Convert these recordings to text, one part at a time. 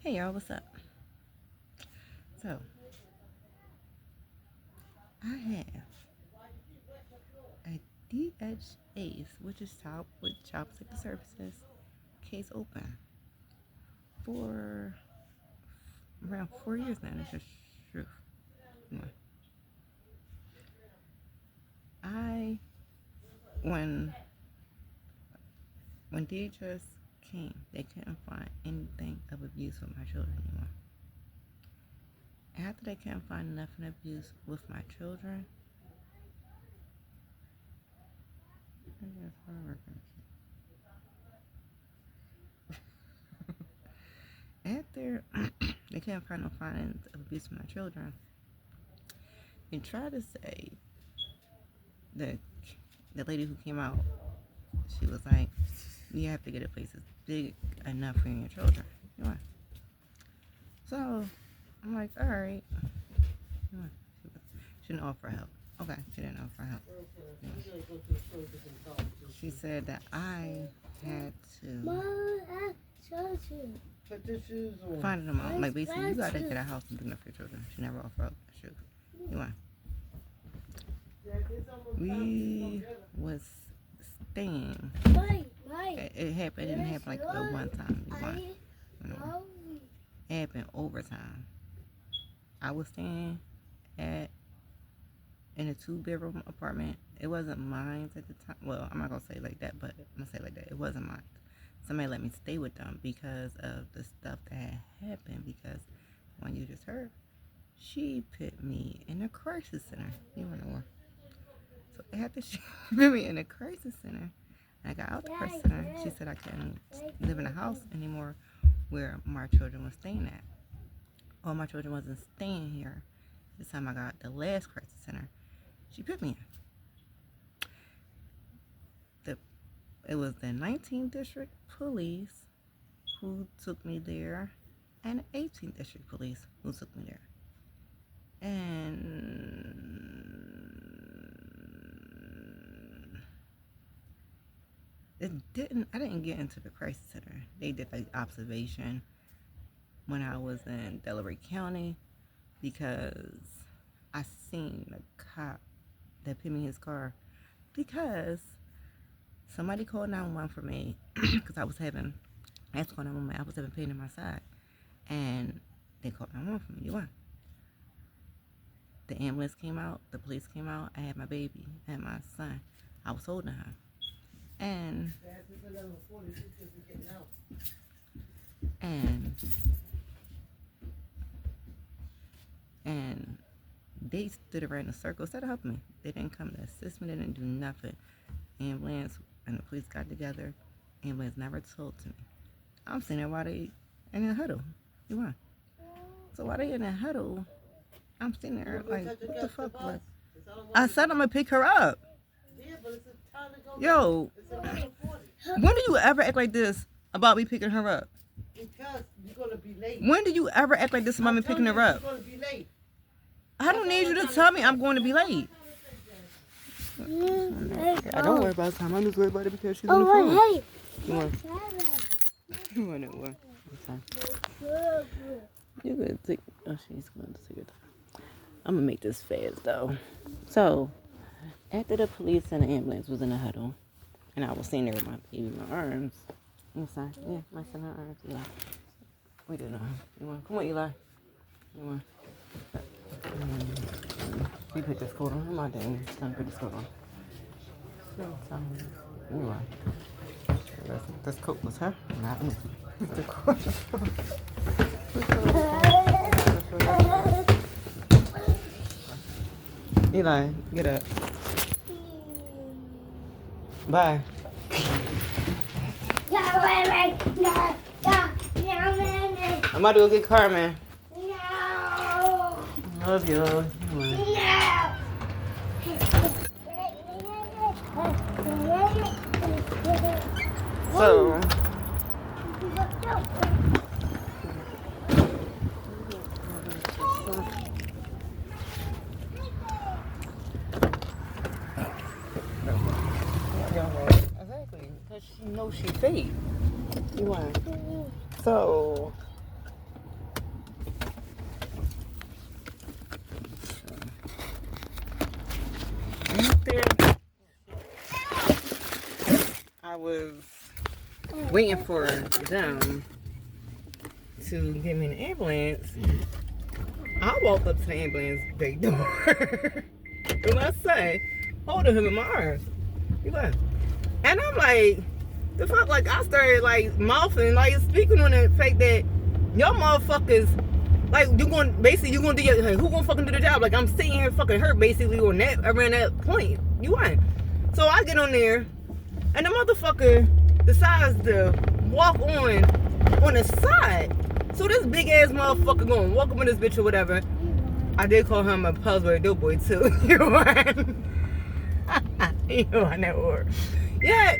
Hey y'all, what's up? So, I have a DHS, which is Child Protective Services, case open for around 4 years now. That's just true. I when when DHS came, they couldn't find anything of abuse with my children anymore. After they couldn't find nothing abuse with my children, after they couldn't find no findings of abuse with my children, they tried to say that the lady who came out, she was like, you have to get a place that's big enough for your children. You know? So I'm like, all right. She didn't offer help. Okay, she didn't offer help. Yeah. She said that I had to find them out. Like, basically, you gotta get a house and do enough for your children. She never offered up the truth. You know? We was staying. It didn't happen like at one time. You know? It happened over time. I was staying in a 2-bedroom apartment. It wasn't mine at the time. Well, I'm not gonna say it like that, but I'm gonna say it like that. It wasn't mine. Somebody let me stay with them because of the stuff that had happened. Because when you just heard, she put me in a crisis center. You know. So after she put me in a crisis center, I got out the crisis center. She said I couldn't live in a house anymore where my children were staying at. All my children wasn't staying here. This time I got the last crisis center, she put me in. It was the 19th District Police who took me there, and the 18th District Police who took me there. And I didn't get into the crisis center. They did like observation when I was in Delaware County because I seen the cop that put me in his car because somebody called 911 for me because I was having pain in my side, and they called 911 for me. You want? The ambulance came out, the police came out. I had my baby, I had my son. I was holding him, and they stood around in a circle instead of helping me. They didn't come to assist me. They didn't do nothing. Ambulance and the police got together. Ambulance never told to me. I'm sitting there while they in a huddle. You want? So while they in a huddle, I'm sitting there like, what the fuck? Like, I said I'm gonna pick her up. Yo, when do you ever act like this about me picking her up? Because you're gonna be late. When do you ever act like this about me picking her up? You're gonna be late. I don't need you to tell me I'm going to be late. I don't worry about time. I'm just worried about it because she's on the phone. Hey. You want it? What? You're gonna take. Oh, she's going to take her time. I'm gonna make this fast though. So, after the police and the ambulance was in a huddle, and I was sitting there with my baby in my arms. Inside, yeah, my son in her arms. Eli, we didn't know. You want? Come on, Eli. You want? You put this coat on. My dang son put this coat on. Anyway, this coat was her, not me. The coat. Eli, get up. Bye. I'm about to go get Carmen. Love you. So, exactly, because she knows she's fake. You want? So, was waiting for them to get me in the ambulance, I walked up to the ambulance big door with my son, holding him in my arms. He left. And I'm like, the fuck, like, I started, like, mouthing, like, speaking on the fact that y'all motherfuckers, like, you're going to do your, like, who gonna fucking do the job? Like, I'm sitting here fucking hurt, basically, on that, around that point. You ain't. So I get on there, and the motherfucker decides to walk on the side. So this big ass motherfucker gonna walk up in this bitch or whatever. I did call him a Pillsbury Doughboy too. You want? You want that word? Yeah,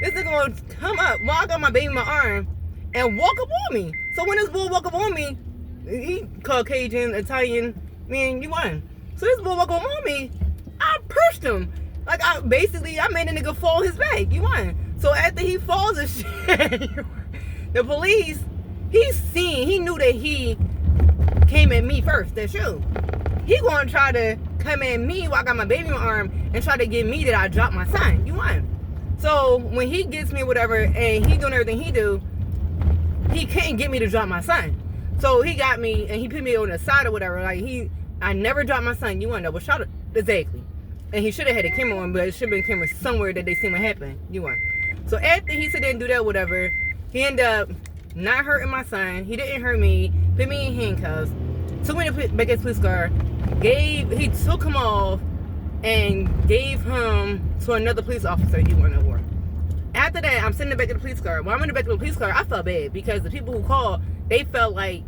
this nigga gonna come up while I got my baby in my arm and walk up on me. So when this boy walk up on me, he Caucasian, Italian, man, you want? So this boy walk up on me, I pushed him. Like I made the nigga fall his back. You want? So after he falls and shit, the police, he knew that he came at me first. That's true. He gonna try to come at me while I got my baby in my arm and try to get me that I dropped my son. You want? So when he gets me whatever and he doing everything he do, he can't get me to drop my son. So he got me and he put me on the side or whatever. Like I never dropped my son. You want to know? But shot it exactly. And he should have had a camera on, but it should have been camera somewhere that they seen what happened. You want? So after he said didn't do that, whatever, he ended up not hurting my son. He didn't hurt me. Put me in handcuffs. Took me to back his police car. He took him off and gave him to another police officer. You want to know more? After that, I'm sitting in the back of the police car. While I'm in the back of the police car, I felt bad because the people who called, they felt like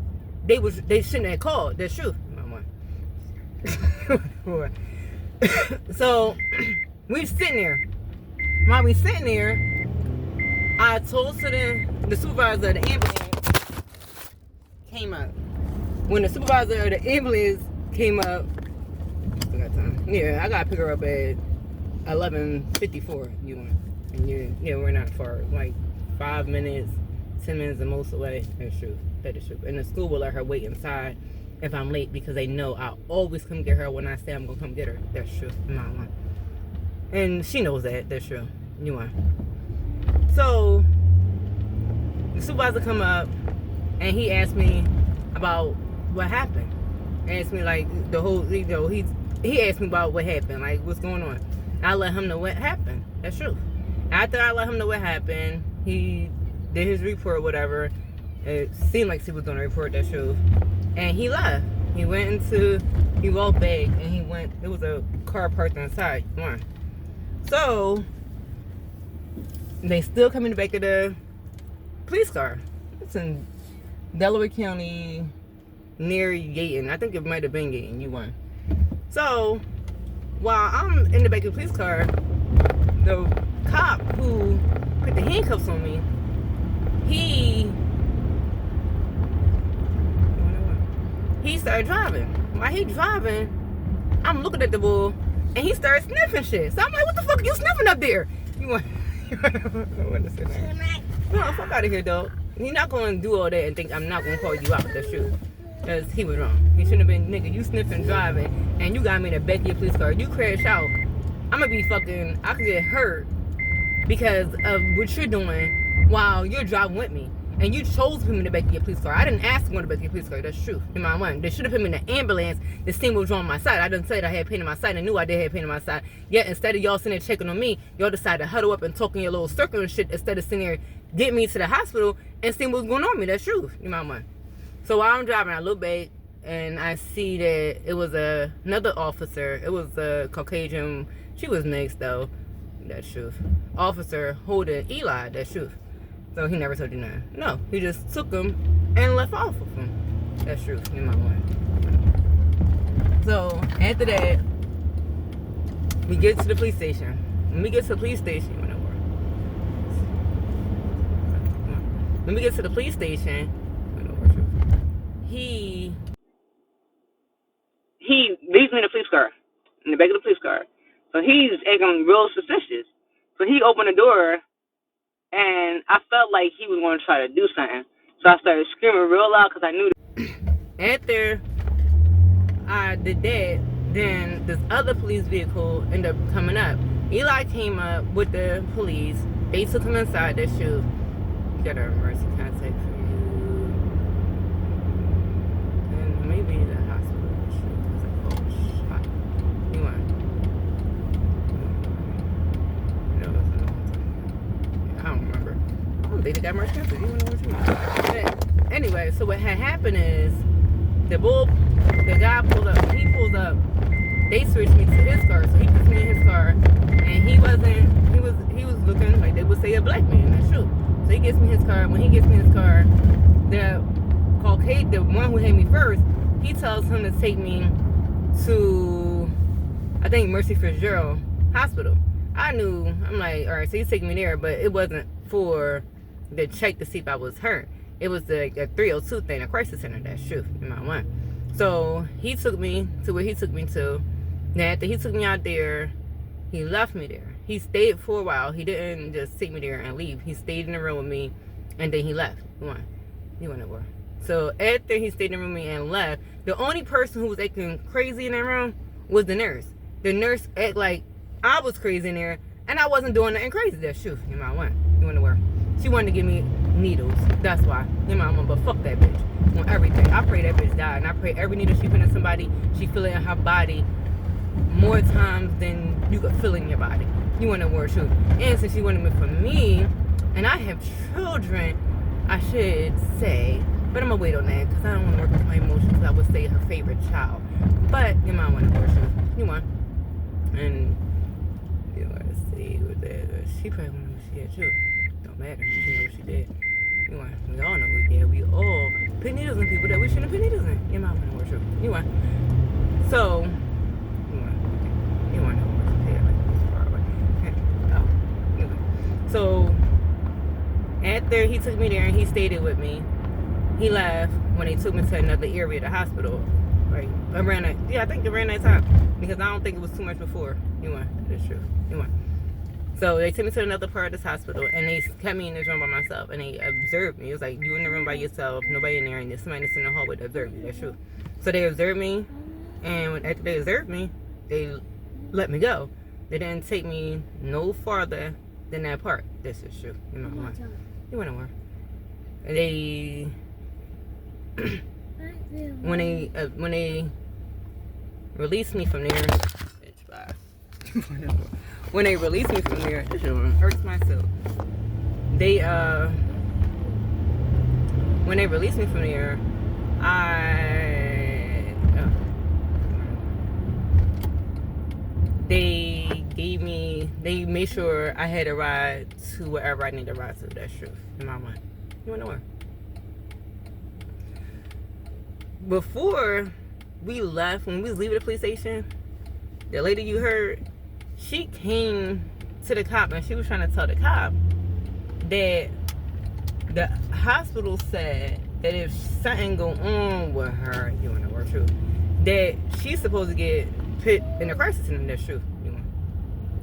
they shouldn't have called. That's true. So we sitting there. While we sitting there, I told to the supervisor of the ambulance came up. When the supervisor of the ambulance came up, I got time. Yeah, I gotta pick her up at 11:54. You want? And yeah, we're not far. Like 5 minutes, 10 minutes the most away. That's true. That is true. And the school will let her wait inside if I'm late because they know I always come get her when I say I'm gonna come get her. That's true. I'm not lying. And she knows that. That's true. You want? So the supervisor come up and he asked me about what happened. Asked me like the whole, he asked me about what happened, like what's going on. I let him know what happened. That's true. After I let him know what happened, he did his report, whatever. It seemed like he was gonna report. That's true. And he left. He walked back and there was a car parked inside. So they still come in the back of the police car. It's in Delaware County near Gaten. I think it might have been Gaten. You won. So while I'm in the back of the police car, the cop who put the handcuffs on me, he started driving. While he driving, I'm looking at the bull and he started sniffing shit. So I'm like, what the fuck are you sniffing up there? You want to say that? No, fuck out of here, dog. You're not going to do all that and think I'm not going to call you out. That's true. Because he was wrong. He shouldn't have been, nigga, you sniffing driving and you got me in the back of your police car. You crash out, I'm going to be fucking, I could get hurt because of what you're doing while you're driving with me. And you chose to put me in the back of your police car. I didn't ask to go in the back of your police car. That's true. In my mind, they should have put me in the ambulance. The steam was on my side. I didn't say that I had pain in my side. I knew I did have pain in my side. Yet instead of y'all sitting there checking on me, y'all decided to huddle up and talk in your little circle and shit instead of sitting there getting me to the hospital and seeing what's going on with me. That's true. In my mind. So while I'm driving, I look back and I see that it was another officer. It was a Caucasian. She was mixed though. That's truth. Officer holding Eli. That's truth. So he never told you nothing. No, he just took him and left off of him. That's true. In my mind. So after that, we get to the police station. When we get to the police station, he leaves me in the police car, in the back of the police car. So he's acting real suspicious. So he opened the door, and I felt like he was going to try to do something. So I started screaming real loud because I knew that. After I did that, then this other police vehicle ended up coming up. Eli came up with the police, They took him inside. That shoot. You got a emergency contact for you. And maybe the hospital. That shoot. I was like, oh, shit. You want? No, it was a long time. I don't remember. I don't think they got emergency contact. You want to know what you want? But anyway, so what had happened is the guy pulled up. He pulled up. They switched me to his car, so he puts me in his car, and he was looking like they would say a black man. That's true. So he gets me his car. When he gets me his car, the Caucasian, the one who hit me first, he tells him to take me to, I think, Mercy Fitzgerald Hospital. I'm like, all right, so he's taking me there, but it wasn't for the check to see if I was hurt. It was the 302 thing, a crisis center. That's true. You might want. So he took me to where he took me to. Now, after he took me out there, he left me there. He stayed for a while. He didn't just take me there and leave. He stayed in the room with me, and then he left. You want to work. So after he stayed in the room with me and left, the only person who was acting crazy in that room was the nurse. The nurse acted like I was crazy in there, and I wasn't doing nothing crazy. That's true. You want to work. She wanted to give me needles. That's why. But fuck that bitch. On everything. I pray that bitch die, and I pray every needle she put in somebody, she feel it in her body more times than you could feel in your body. You want to work too. And since she wanted it for me, and I have children, I should say, but I'm gonna wait on that because I don't want to work with my emotions. I would say her favorite child, but you might want to work too. You want, and you want to see what that. She probably want to know what she had too. Don't matter. She know what she did. You want, we all know we did. We all put needles in people that we shouldn't put needles in. You might want to work too. You want, so. So after he took me there and he stayed with me, he left when they took me to another area of the hospital. Like around that, I think around that time, because I don't think it was too much before. That's true. So they took me to another part of this hospital, and they kept me in this room by myself, and they observed me. It was like, you in the room by yourself, nobody in there, and there's somebody that's in the hallway to observe you. That's true. So they observed me, and after they observed me, they let me go. They didn't take me no farther than that part. This is true. You want to work. And they when they released me from there, bitch, bye. When they released me from there, this shit hurts myself. When they released me from there, they made sure I had a ride to wherever I need to ride to. That's true. In my mind. You want to work. Before we left, when we was leaving the police station, the lady you heard, she came to the cop and she was trying to tell the cop that the hospital said that if something go on with her, you want to work too, that she's supposed to get put in a crisis center. That's true.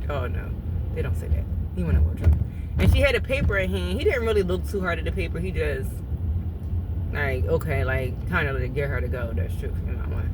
Oh no, they don't say that. You want to work too. And she had a paper in hand. He didn't really look too hard at the paper. He just like, okay, like kind of to get her to go. That's true. You know what?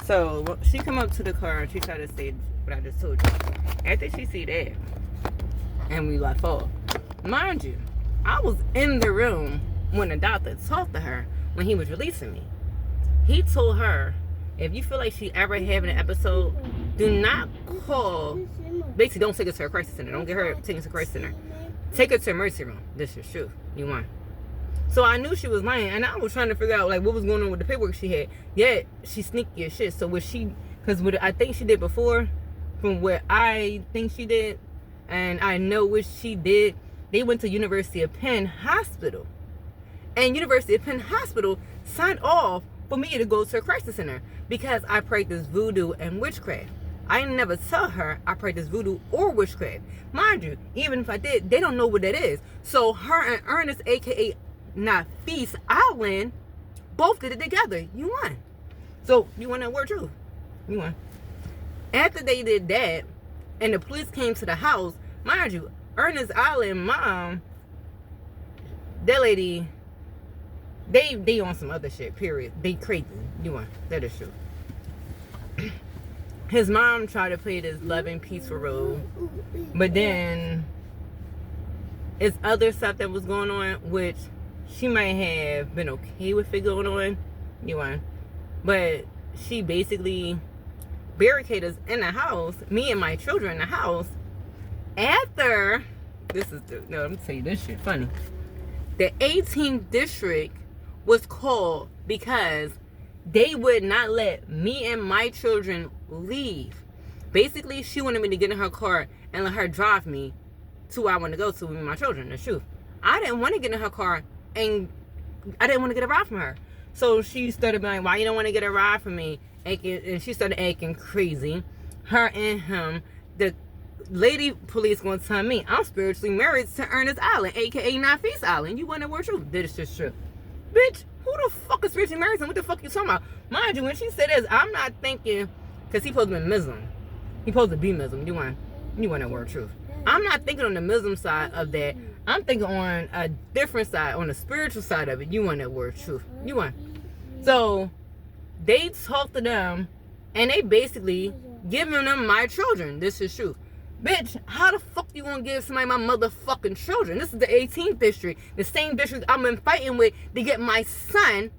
So she come up to the car and she tried to say what I just told you. After she see that, and we left off. Mind you, I was in the room when the doctor talked to her when he was releasing me. He told her, if you feel like she ever having an episode, do not call. Basically, don't take her to a crisis center. Don't get her taken to a crisis center. Take her to emergency room. This is true. You want. So I knew she was lying, and I was trying to figure out like what was going on with the paperwork she had. Yet she sneaky as shit. So was she? Because what I think she did before, from what I think she did, and I know what she did, they went to University of Penn Hospital, and University of Penn Hospital signed off for me to go to a crisis center because I practice voodoo and witchcraft. I never tell her I practice voodoo or witchcraft. Mind you, even if I did, they don't know what that is. So her and Ernest, aka Nafis Island both did it together. You won. So, you want that word truth? You won. After they did that, and the police came to the house, mind you, Ernest Island mom, that lady, they on some other shit, period. They crazy. You won. That is true. His mom tried to play this loving, peaceful role, but then it's other stuff that was going on, which she might have been okay with it going on. You won. But she basically barricaded us in the house, me and my children in the house, after, I'm gonna tell you this shit funny. The 18th district was called because they would not let me and my children leave. Basically, she wanted me to get in her car and let her drive me to where I want to go to with my children. The truth. I didn't want to get in her car and I didn't want to get a ride from her. So she started being like, why you don't want to get a ride from me? And she started acting crazy. Her and him. The lady police going to tell me I'm spiritually married to Ernest Island, aka Nafis Island. You want to word truth? This is true. Bitch, who the fuck is spiritually married to him? What the fuck you talking about? Mind you, when she said this, I'm not thinking, because he supposed to be Muslim. He supposed to be Muslim. You want that word truth? I'm not thinking on the Muslim side of that. I'm thinking on a different side, on the spiritual side of it. You want that word truth? You want. So they talked to them, and they basically giving them my children. This is truth. Bitch, how the fuck you gonna give somebody my motherfucking children? This is the 18th district, the same district I've been fighting with to get my son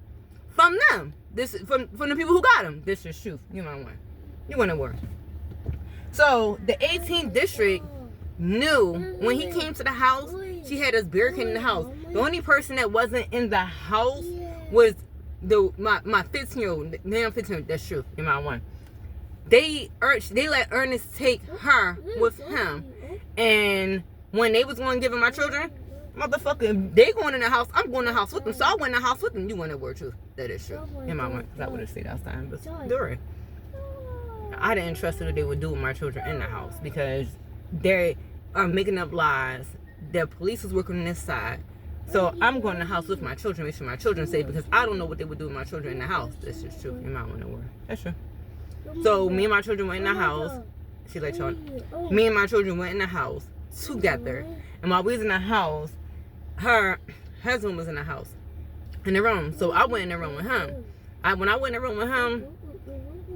from them. This is from the people who got him. This is truth. You want one. You want a word. So the 18th district knew when he came to the house, she had us barricaded in the house. The only person that wasn't in the house was my 15-year-old. Now 15. That's true. You might want. They let Ernest take her with him, and when they was going to give him my children, motherfucker, they going in the house. I'm going in the house with them, so I went in the house with them. You want that word truth? That is true. You might want. I would have said last time, but during. I didn't trust what they would do with my children in the house because they are making up lies. The police is working on this side. So I'm going to the house with my children, make sure my children are safe because I don't know what they would do with my children in the house. That's just true. You might want to word. That's true. So me and my children went in the house. She let y'all. Me and my children went in the house together. And while we was in the house, her husband was in the house. In the room. So I went in the room with him. When I went in the room with him,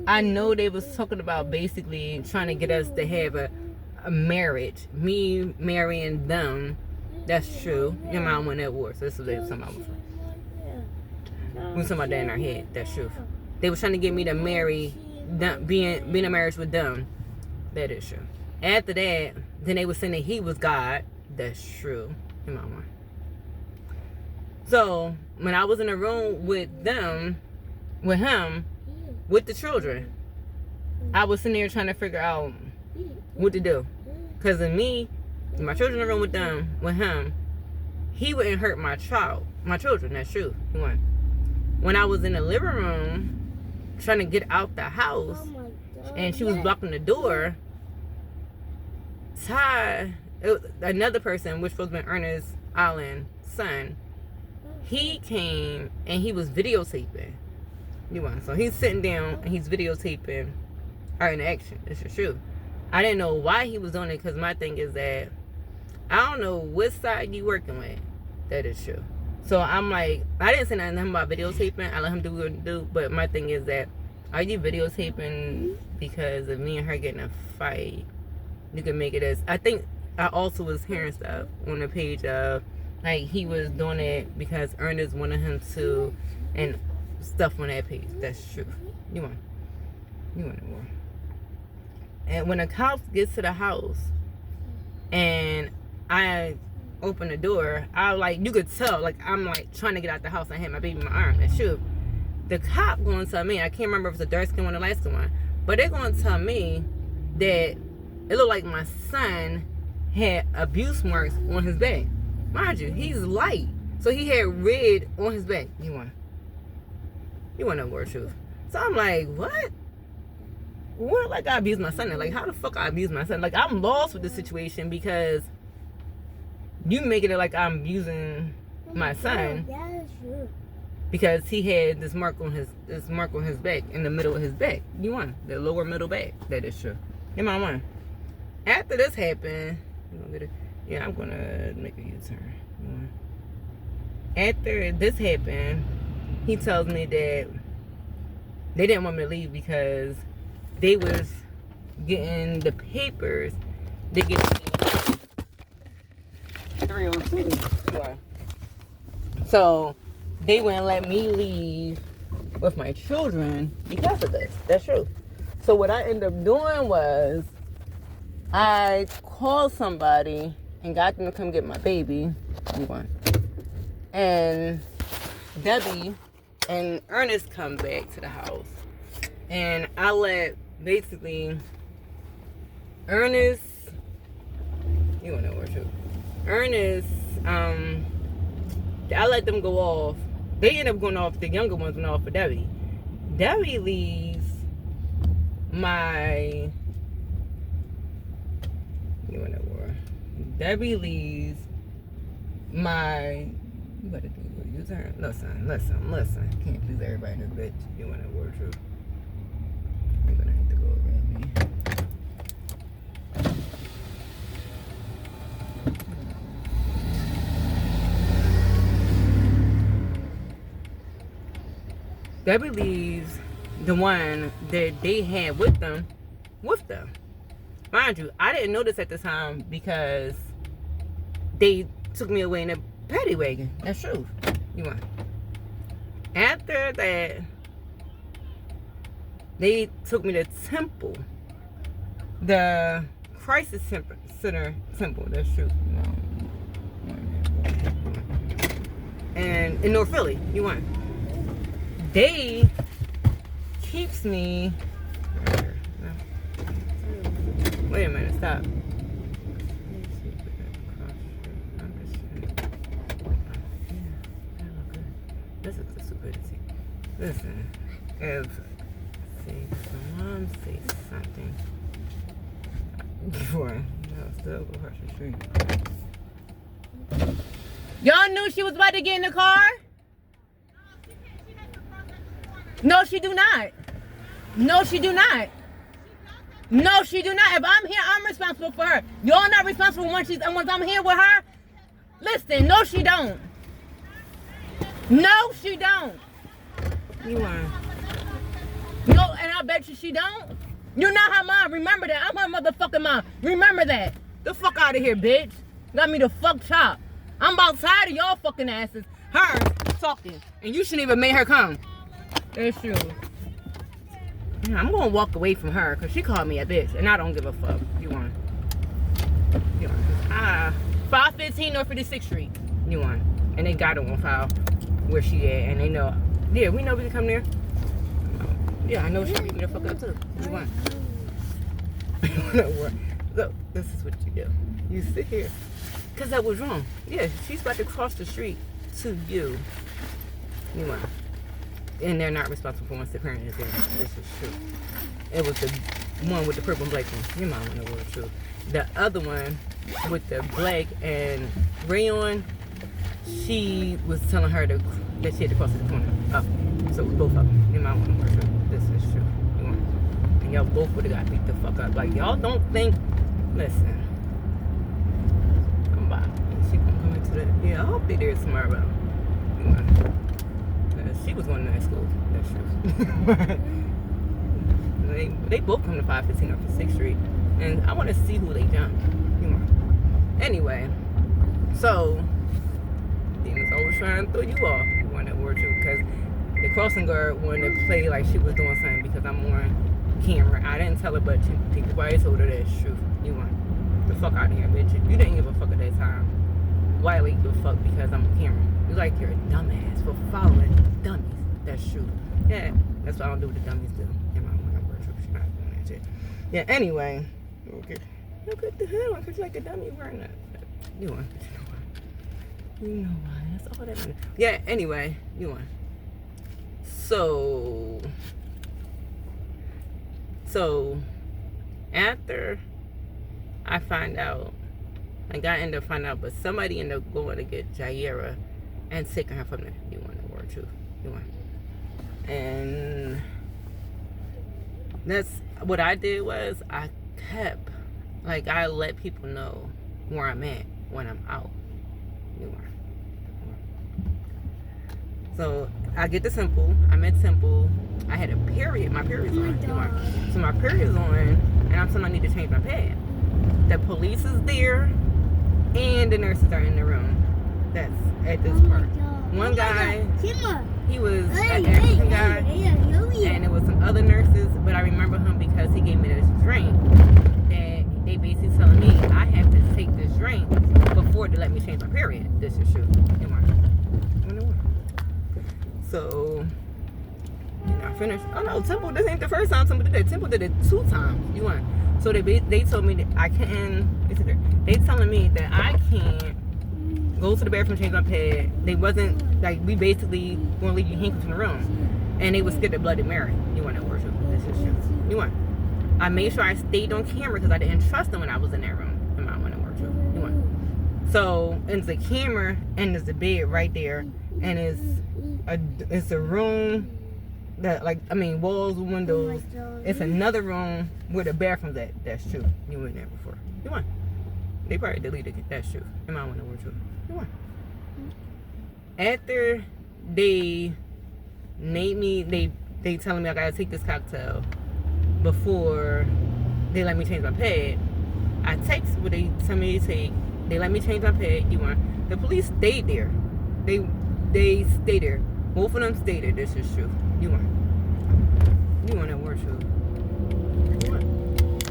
I know they was talking about basically trying to get us to have a marriage. Me marrying them. That's true. Your mom went at war. So this is what they were talking about before. We were talking about that in our head. That's true. They were trying to get me to marry them, being in a marriage with them. That is true. After that, then they were saying that he was God. That's true. Your mama. So when I was in the room with them, with him, with the children, I was sitting there trying to figure out what to do. Because of me, my children in the room with them, with him, he wouldn't hurt my children. That's true. When I was in the living room trying to get out the house, and she was blocking the door, Ty, another person, which was been Ernest Island's son, he came and he was videotaping. So he's sitting down and he's videotaping her in action. This is true. I didn't know why he was doing it because my thing is that I don't know what side you working with. That is true. So I'm like, I didn't say nothing to him about videotaping. I let him do what he do. But my thing is that, are you videotaping because of me and her getting a fight? You can make it as, I think I also was hearing stuff on the page of, like, he was doing it because Ernest wanted him to, and stuff on that page. That's true. You want more. And when the cops get to the house, and I open the door, I like, you could tell, like, I'm like trying to get out the house. I had my baby in my arm. That's true. The cop going to tell me, I can't remember if it's a dark skin one or light skin one, but they're going to tell me that it looked like my son had abuse marks on his back. Mind you, he's light, so he had red on his back. You want to word truth? So I'm like, what? What? Like, I abused my son? Like, how the fuck I abused my son? Like, I'm lost with this situation because you making it like I'm abusing my son, because he had this mark on his back, in the middle of his back. You want the lower middle back? That is true. You might want. After this happened, yeah, I'm gonna make a U-turn. After this happened, he tells me that they didn't want me to leave because they was getting the papers. They get 302. So they wouldn't let me leave with my children because of this. That's true. So what I ended up doing was I called somebody and got them to come get my baby. And Debbie and Ernest come back to the house. And I let basically Ernest, you wanna know where to? Ernest, I let them go off. They end up going off, the younger ones went off for Debbie. Debbie leaves my, you wanna know where? Debbie leaves my, you better do your U-turn. Listen. Can't please everybody in this bitch. You wanna know where truth. You're gonna have to go around me. Debbie leaves the one that they had with them. Mind you, I didn't know this at the time because they took me away in a paddy wagon. That's true. After that, they took me to Temple, the Crisis Center Temple. That's true. And in North Philly, they keeps me. Wait a minute, stop. This is the stupidity. Listen, if my mom says something, boy, I'll still go across the street. Y'all knew she was about to get in the car? No, she do not. No, she do not. No, she do not. If I'm here, I'm responsible for her. Y'all not responsible once I'm here with her. Listen, no, she don't. No, she don't. You are. No, and I bet you she don't. You're not her mom. Remember that. I'm her motherfucking mom. Remember that. The fuck out of here, bitch. Got me the fuck chopped. I'm about tired of y'all fucking asses. Her talking. And you shouldn't even make her come. That's true. Yeah, I'm gonna walk away from her because she called me a bitch and I don't give a fuck. You want? 515 North 56th Street. You want? And they got it on file where she at, and they know. Yeah, we know we can come there. Yeah, I know she beat me the fuck up too. You want? Look, this is what you do. You sit here. Because that was wrong. Yeah, she's about to cross the street to you. You want? And they're not responsible for once the parent is there. This is true. It was the one with the purple and black one. You might want to know what's true. The other one with the black and rayon, she was telling her that she had to cross the corner. Oh, so it was both of them. You might want to know what's true. This is true. You want? And y'all both would have got beat the fuck up. Like, y'all don't think. Listen. I'm about. She gonna come into that. Yeah, I hope they there tomorrow. You want? She was going to that school. That's true. they both come to 515 off the 6th Street. And I want to see who they jumped. Anyway. So, Demon's always trying to throw you off. You want that word too. Because the crossing guard wanted to play like she was doing something because I'm on camera. I didn't tell her, but everybody told her that's true. You want the fuck out of here, bitch. You didn't give a fuck at that time. Why would you give a fuck because I'm on camera? You like you're a dumbass for following dummies. That's true. Yeah, that's what I don't do what the dummies do. In my mind, she's not doing that shit. Yeah, anyway. Okay. Look at the hell, because you like the dummy wearing that. You want? You know why. That's all that matters. Yeah, anyway. You want. So, after I end up finding out, but somebody ended up going to get Jaira and taking her from there. You want the word too. You want. And that's what I did was I kept, like, I let people know where I'm at when I'm out. You want. So I get to Temple. I'm at Temple. I had a period. My period's on. You want. So my period's on, and I'm saying I need to change my pad. The police is there, and the nurses are in the room. That's at this part. One guy, he was an African guy, and it was some other nurses, but I remember him because he gave me this drink. And they basically telling me I have to take this drink before they let me change my period. This is true. So, I finished. Oh no, Temple, this ain't the first time somebody did that. Temple did it 2 times. You want. So they told me that I can't. They telling me that I can't go to the bathroom, change my pad. They wasn't like, we basically gonna leave you hanging in the room, and they was scared of Bloody Mary. You want to worship? This is true. You want. I made sure I stayed on camera because I didn't trust them when I was in that room. You might want to worship. You want. So it's a camera and there's a bed right there, and it's a room that, like, I mean, walls, windows. It's another room where the bathroom's at. That's true. You went there before. You want. They probably deleted it. That's true. You might want to worship. You want. After they made me, they telling me I gotta take this cocktail before they let me change my pad. I text what they tell me to take. They let me change my pad. You want. The police stayed there. They stayed there. Both of them stayed there. This is true. You want. You want to worship. You want.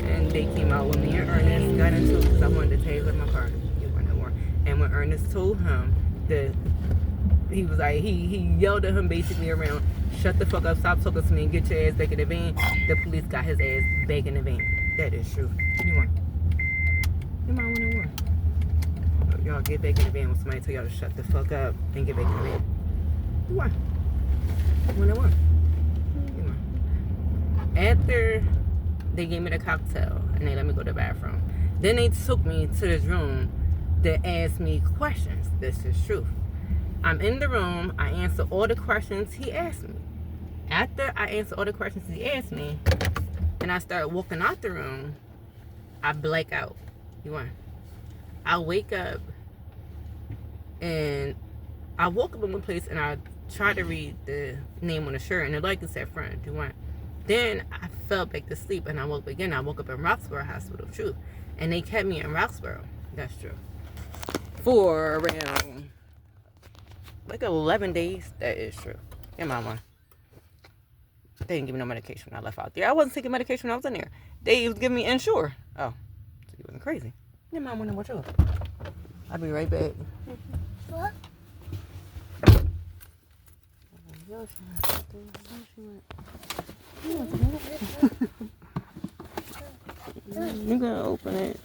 And they came out with me and Ernest got into it because I wanted to take with my car. You want to work. And when Ernest told him that he was like, he yelled at him basically around, shut the fuck up, stop talking to me, and get your ass back in the van. The police got his ass back in the van. That is true. You want. You might want to work. Y'all get back in the van when somebody tell y'all to shut the fuck up and get back in the van. You want. You want to work. You want. After they gave me the cocktail and they let me go to the bathroom, then they took me to this room that asked me questions. This is true. I'm in the room. I answer all the questions he asked me. After I answer all the questions he asked me, and I start walking out the room, I black out. You want? I wake up, and I woke up in one place, and I tried to read the name on the shirt, and the light said friend. You want? Then I fell back to sleep, and I woke up again. I woke up in Roxborough Hospital, true. And they kept me in Roxborough. That's true. For around like 11 days. That is true. Yeah, mama. They didn't give me no medication when I left out there. I wasn't taking medication when I was in there. They was giving me Ensure. Oh, so you wasn't crazy. Yeah, mom, went to watch up. I'll be right back. What? You gonna open it?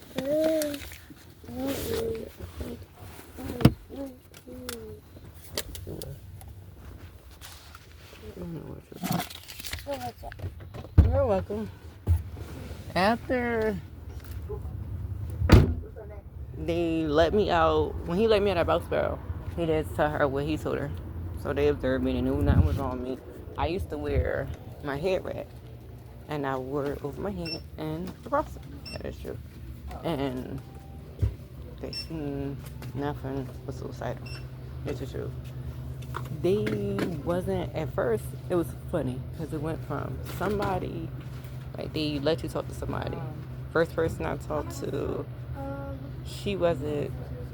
You're welcome. After they let me out, when he let me out of Roxborough, he did tell her what he told her. So they observed me and knew nothing was wrong with me. I used to wear my head wrap, and I wore it over my head and the crossing. That is true. And they seen nothing was suicidal. This is true. They wasn't, at first, it was funny, because it went from somebody, like they let you talk to somebody. First person I talked to, she wasn't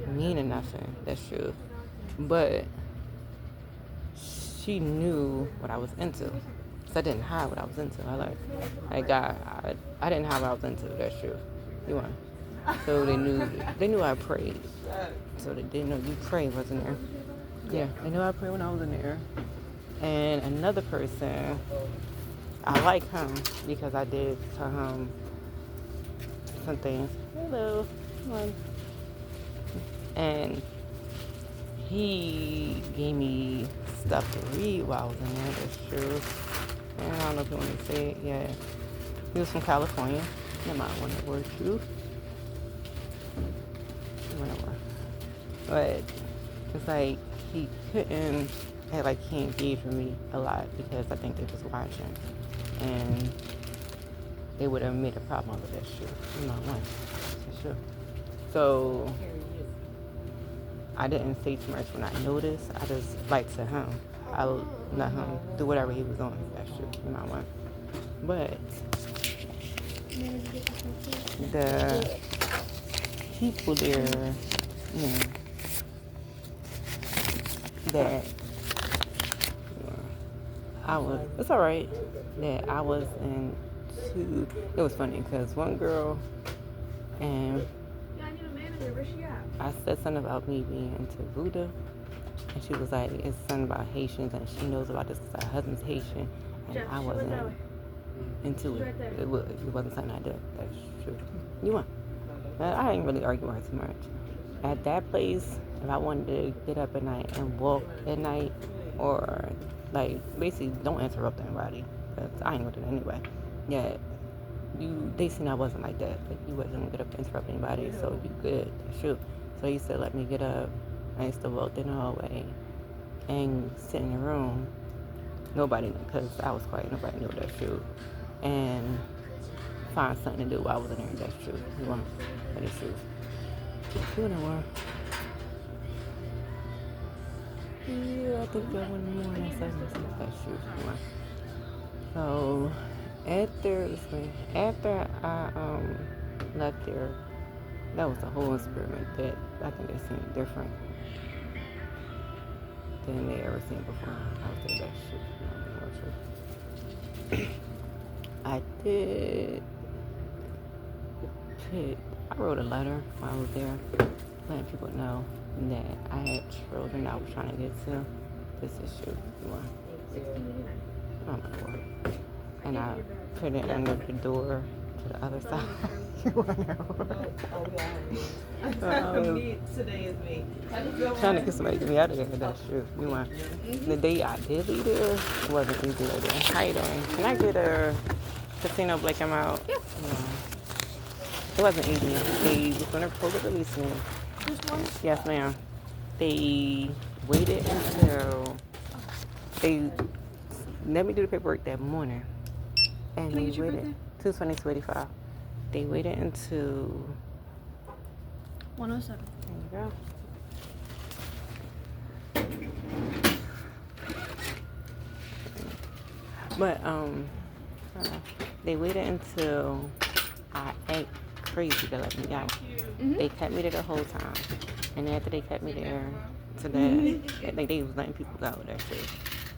mean or nothing, that's true. But she knew what I was into. So I didn't hide what I was into. I didn't hide what I was into, that's true. You want. So they knew I prayed. So they didn't know you pray, wasn't there? Yeah, they knew I prayed when I was in there. And another person, I like him because I did tell him some things. Hello. Come on. And he gave me stuff to read while I was in there. That's true. And I don't know if you want to say it. Yeah. He was from California. You might want to word true. Whatever. But it's like he couldn't have, like, he engaged with me a lot because I think they was watching. And they would have made a problem with that shit. You know, one. That's true. So I didn't say too much when I noticed. I just like to him. I let him do whatever he was doing. That's true. You know what? But the people there, you know, that I was, it's alright that I was into, it was funny because one girl, and I said something about me being into voodoo, and she was like, it's something about Haitians, and she knows about this because her husband's Haitian, and I wasn't into it. It wasn't something I did. That's true. You won. I didn't really argue with her too much. At that place, if I wanted to get up at night and walk at night, or like basically don't interrupt anybody, because I ain't with it anyway. Yeah, they seen I wasn't like that. Like, you wasn't gonna get up and interrupt anybody, so you good. Shoot. So he said, let me get up. I used to walk in the hallway and sit in the room. Nobody knew, because I was quiet. Nobody knew that shoot. And find something to do while I was in there. That's true. You want that is true. You know what? Yeah, I think that one more than 7. That's true. So after I left there, that was a whole experiment that I think they seen different than they ever seen before. I was there. That shit. I did pick. I wrote a letter while I was there, letting people know that I had children I was trying to get to. This is true. And I put it under the door to the other side. Today is me. Trying to get somebody to get me out of there. That's true. You want the day I did leave there, it wasn't easy like that. How you doing? Can I get a casino black and out? Yeah. It wasn't easy. They was gonna probably release me. This one? Yes, ma'am. They waited until they let me do the paperwork that morning, and they waited 2/20/85. They waited until 107. There you go. But they waited until I act crazy to let me out. Mm-hmm. They kept me there the whole time, and after they kept me there to that, like they was letting people go. That shit,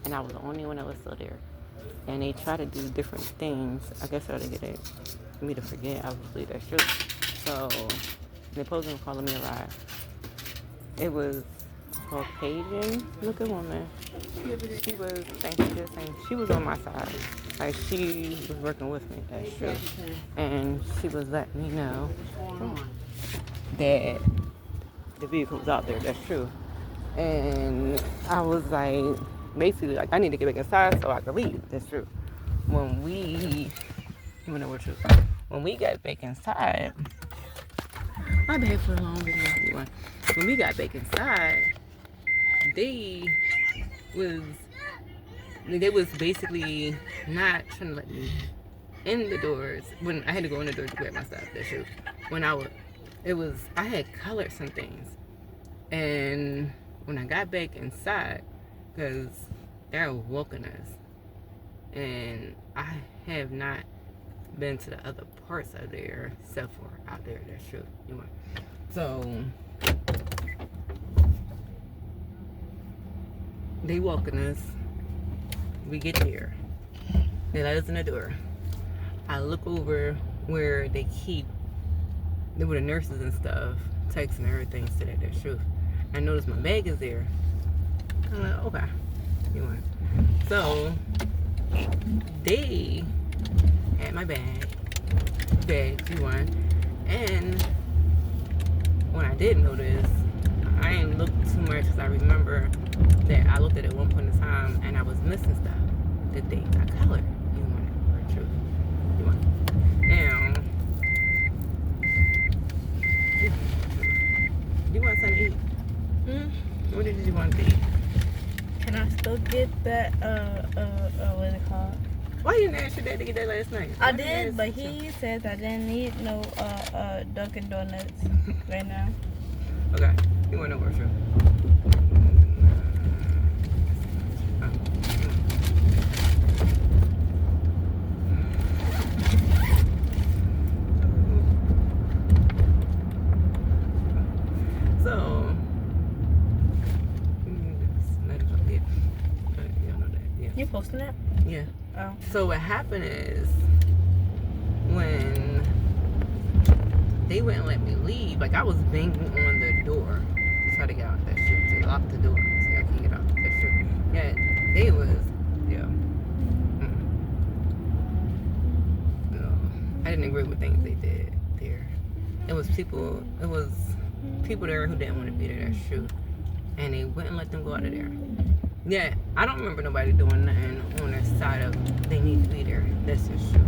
and I was the only one that was still there. And they try to do different things. I guess so to get it for me to forget. Obviously, that's true. So they supposed to calling me a ride. It was Caucasian looking woman. She was, she was on my side. Like, she was working with me, that's true. And she was letting me know that the vehicle was out there, that's true. And I was like, basically, like, I need to get back inside so I can leave, that's true. When we got back inside, my bad for the long video, everyone. When we got back inside, they was basically not trying to let me in the doors when I had to go in the door to grab my stuff. That's true. I had colored some things, and when I got back inside, because they were walking us, and I have not been to the other parts of there except for out there. That's true. Anyway, so they walking us. We get there. They let us in the door. I look over where they were the nurses and stuff, texting and everything, said that that's true. I noticed my bag is there. I'm like, okay. Anyway, so they had my bag, and when I did notice, I didn't look too much because I remember that I looked at it at one point in time and I was missing stuff that they got colored. True. Now, you want something to eat? What did you want to eat? go get that, what is it called? Why you didn't ask your dad to get that last night? I did, but he says I didn't need no, Dunkin' Donuts right now. Okay, you want to know where, sure? You posting that? Yeah. Oh. So what happened is when they wouldn't let me leave, like I was banging on the door to try to get out that shit. They locked the door, so I can't get out that shit. Yeah, they was, yeah. No, I didn't agree with things they did there. It was people there who didn't want to be there. That's true, and they wouldn't let them go out of there. Yeah, I don't remember nobody doing nothing on their side of they need to be there. That's just true.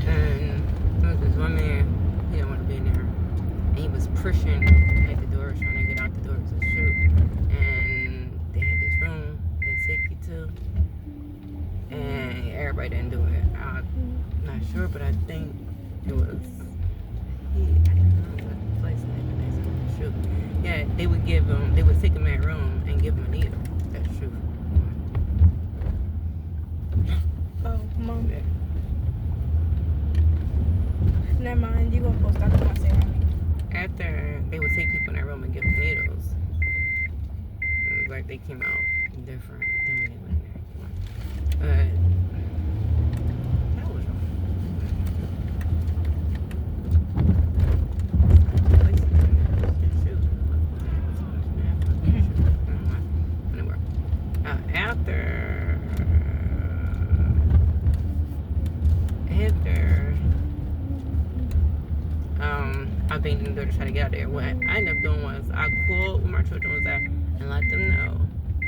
And there was this one man, he didn't want to be in there. And he was pushing at the door, trying to get out the door to shoot. And they had this room they take you to. And everybody didn't do it. I'm not sure, but I think it was, I don't know what place they shoot. Yeah, they would take him in that room and give him a needle. That's true. Oh, Mom. Yeah. Never mind. You gonna post that on my saying. After they would take people in that room and give them needles, it was like they came out different than when they went in there. That was wrong. I banged the door to try to get out there. What I ended up doing was I called where my children was at and let them know.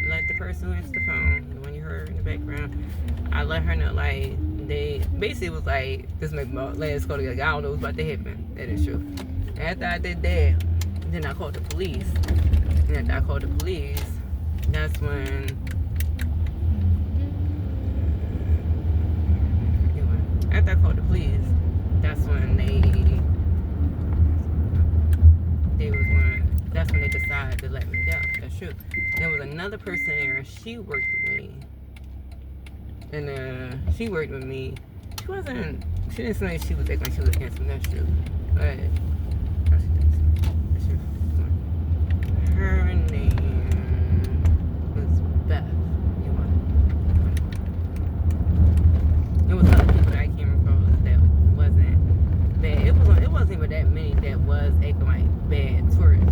Let the person who answered the phone, the one you heard in the background, I let her know, like, they basically was like, this make my legs go together. I don't know what's about to happen. That is true. After I did that, then I called the police. And after I called the police, that's when after I called the police, that's when that's when they decided to let me go. That's true. There was another person there, and she worked with me. And she worked with me. She didn't seem like she was acting like she was against me. That's true. But that's true. Her name was Beth. There was other people that I came across that wasn't bad. It wasn't even that many that was acting like bad tourists.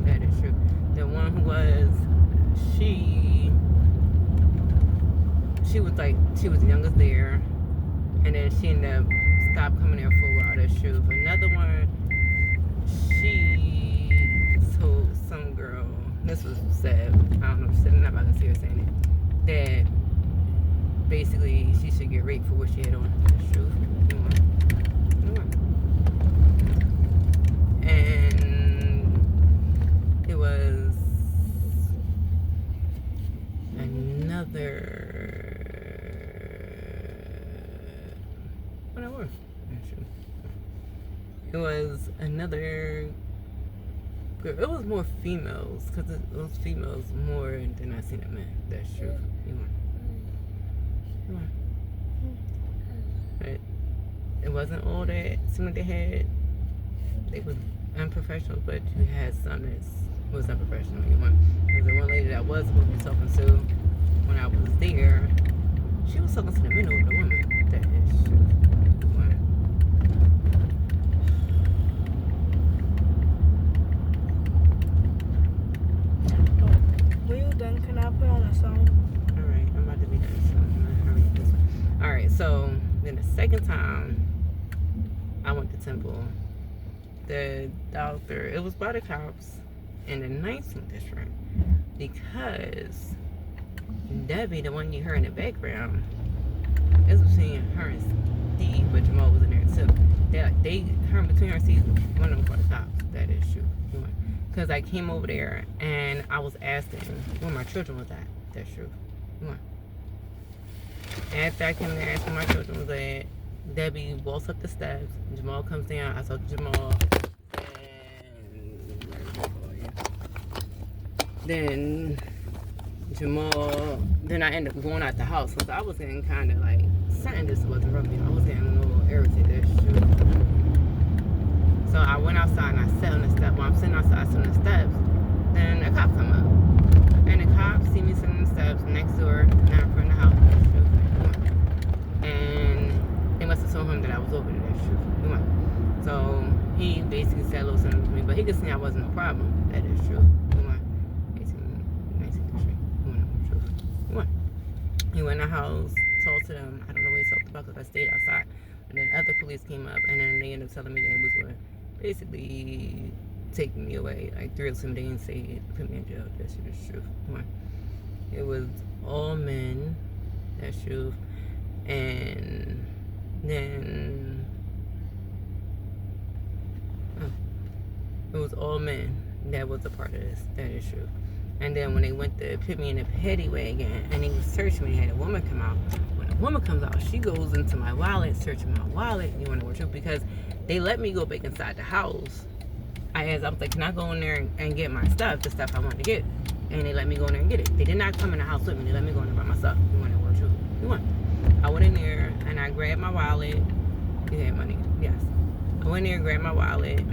That is true. The one who was, she was like, she was the youngest there, and then she ended up stopped coming there for a while. That's true. But another one, she told some girl, this was sad, I don't know, I'm not about to see her saying it, that basically she should get raped for what she had on. That's true. And it was another, whatever. It was another girl. It was more females, because it was females more than I seen a man. That's true. But it wasn't all that some of they had. They was unprofessional, but you had some that was unprofessional. There's the one lady that I was supposed to be talking to when I was there. She was talking to the men over the woman. That is true. When you done, can I put on a song? Alright, I'm about to be done, so I'm gonna hurry up this one. Alright, so then the second time I went to Temple, the doctor, it was by the cops in the 19th district, because Debbie, the one you heard in the background, it was between her and Steve, but Jamal was in there too. Between her and Steve, one of them for the cops. That is true. Because I came over there and I was asking where my children was at. That's true. Come on. After I came there, after my children was at, Debbie walks up the steps. Jamal comes down. I talk to Jamal. And then I ended up going out the house because I was getting kind of like, something just wasn't rubbing. I was getting a little irritated. So I went outside and I sat on the step. While I'm sitting outside on the steps, then a cop come up. And the cop see me sitting on the steps next door, not in front of the house. And they must have told him that I was over there. So he basically said a little something to me, but he could see I wasn't a problem. That is true. He went in the house, talked to them. I don't know what he talked about because I stayed outside. And then other police came up, and then they ended up telling me they was going to basically take me away. Like 3 or 7 days and say, put me in jail. That shit is true. It was all men. That's true. And then it was all men that was a part of this. That is true. And then when they went to put me in a petty way again, and they was searching me, they had a woman come out. When a woman comes out, she goes into my wallet, searching my wallet. You want to know what truth? Because they let me go back inside the house. I was like, can I go in there and get my stuff, the stuff I wanted to get? And they let me go in there and get it. They did not come in the house with me. They let me go in there by myself. You want to know what truth? You want? I went in there and I grabbed my wallet. You had money? Yes. I went in there and grabbed my wallet,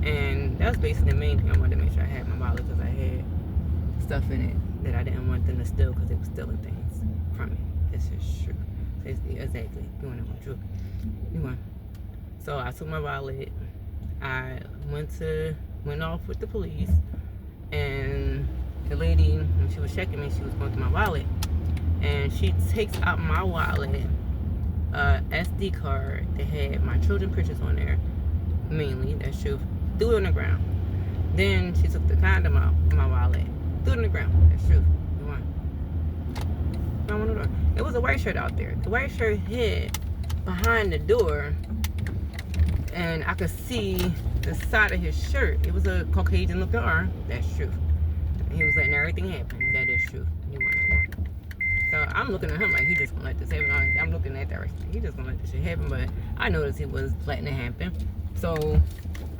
and that was basically the main thing. I wanted to make sure I had my wallet because I had stuff in it that I didn't want them to steal because they were stealing things from me. This is true. Exactly. You want to know true. You want. So I took my wallet. I went off with the police, and the lady, when she was checking me, she was going through my wallet, and she takes out my wallet, SD card that had my children pictures on there, mainly. That's true. Threw it on the ground. Then she took the condom out of my wallet. Threw it on the ground. That's true. It was a white shirt out there. The white shirt hid behind the door, and I could see the side of his shirt. It was a Caucasian looking arm. That's true. He was letting everything happen. That is true. He wanted to work. So I'm looking at him like he just gonna let this happen. I'm looking that direction. He just gonna let this shit happen. But I noticed he was letting it happen. So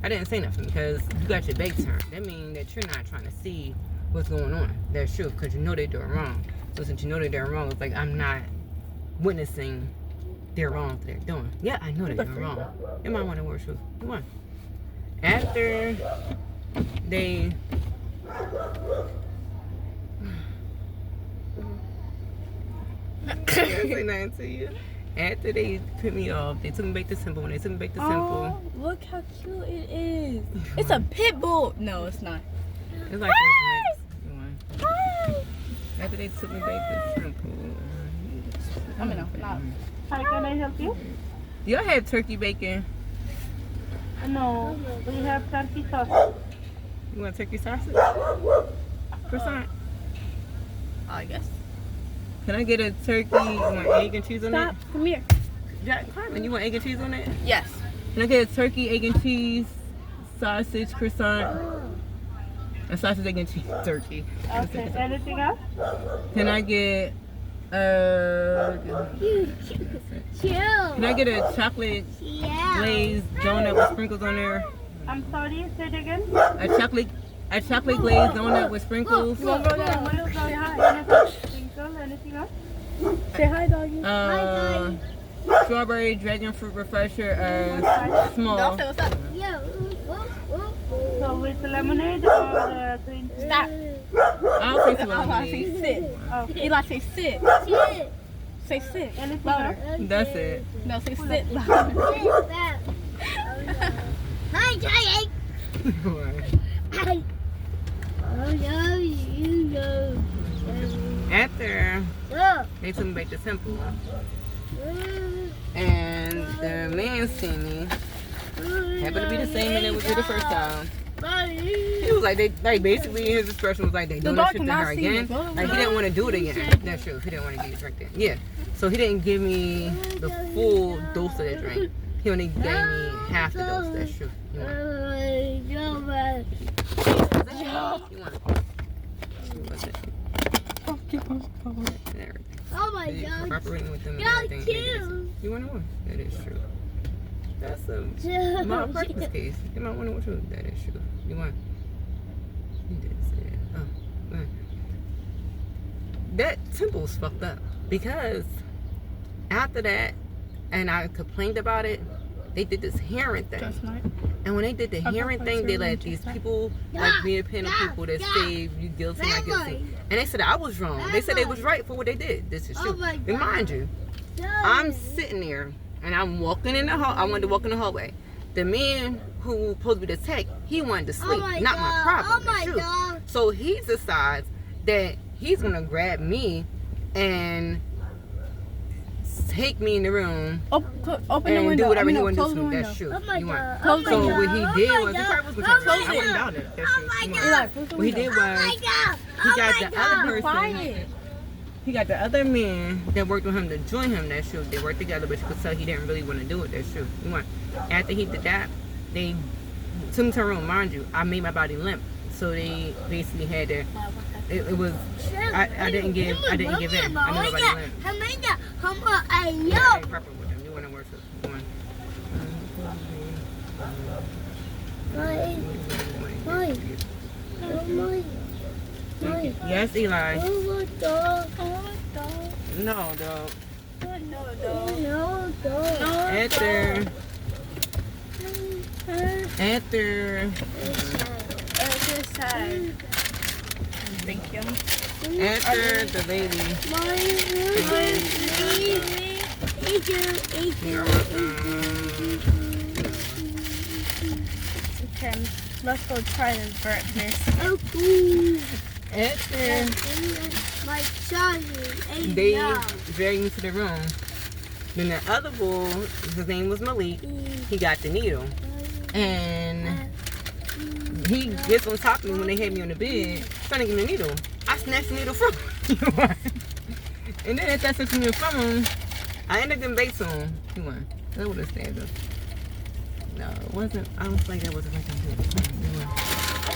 I didn't say nothing because you got your back turned. That means that you're not trying to see what's going on. That's true, because you know they're doing wrong. So since you know they're doing wrong, it's like I'm not witnessing their wrong that they're doing. Yeah, I know they're doing wrong. They might want to work truth. Come on. After they say nothing to you. After they put me off, they took me back to Simple. When they took me back to Simple, look how cute it is. It's a pit bull. No, it's not. It's like this mix. After they took me back to Simple. I mean, no, not. Hi, can I help you? Y'all have turkey bacon. No, we have turkey sauce. You want turkey sausage? Croissant. I guess. Can I get a turkey? You want egg and cheese on Stop. Come here. it? Carmen, you want egg and cheese on it? Yes. Can I get a turkey, egg and cheese, sausage, croissant, and sausage, egg and cheese, turkey? Okay, anything else? Can I get Can I get a chocolate glazed donut with sprinkles on there? I'm sorry, say it again. A chocolate glazed donut with sprinkles. You want to go down? Say hi. Anything else? Say hi, doggy. Strawberry dragon fruit refresher, small. Don't say what's up. So with lemonade or green tea? Stop. I don't think so. I say sit. Okay. Eli, say sit. Say sit. Anything Louder. else? That's it. No, say sit louder. Hi, Jay. After they took me back to Temple, and the man seen me, happened to be the same man that was here the first time. He was like, basically his expression was like, they doing this shit to her again. Like, he didn't want to do it again. That's true. He didn't want to give me a drink then. Yeah. So he didn't give me the full dose of that drink. He only gave me half the dose. That's true. You want it? You want it? Keep on following and everything. Oh my You're god. cooperating with them and Yeah, everything. cute. You want to win? That is true. That's a malpractice case. You might want to win too. That is true. You want? You did say that. Oh, man. That temple's fucked up because after that, and I complained about it. They did this hearing thing. That's nice. And when they did the hearing thing, they let these people, like me, a panel people that say you guilty, not guilty. And they said I was wrong. They said they was right for what they did. This is true. And mind you, I'm sitting there and I'm walking in the hall. I wanted to walk in the hallway. The man who supposed to be the tech, he wanted to sleep. Not my problem. That's true. So he decides that he's gonna grab me and take me in the room Open the and window. do whatever he I mean, want to close do the to me. window. That's true. Oh my You want? god. Close So the what he Oh did my was, he God. probably wasn't Oh trying my to. I wasn't down it. That's Oh true. my You God. want? Eli, close the What he window. did was he got the other person. Quiet. He got the other man that worked with him to join him. That's true. They worked together, but you could tell he didn't really want to do it. That's true. You want? After he did that, they took me to a room. Mind you, I made my body limp, so they basically had to. It was. I didn't give in. I made my body limp. I ain't proper with them. You want to work with one. Yes, Eli. No, dog. After Thank you. after the lady. Okay, let's go try to burn this. After My charger. they dragged me to the room, then the other bull, his name was Malik, he got the needle. And he gets on top of me when they had me on the bed, trying to give me a needle. I snatched the needle from him. And then after I took the needle from him, I ended up getting baked to him. He won. That would have stayed up. No, it wasn't. I don't think that was like a hit.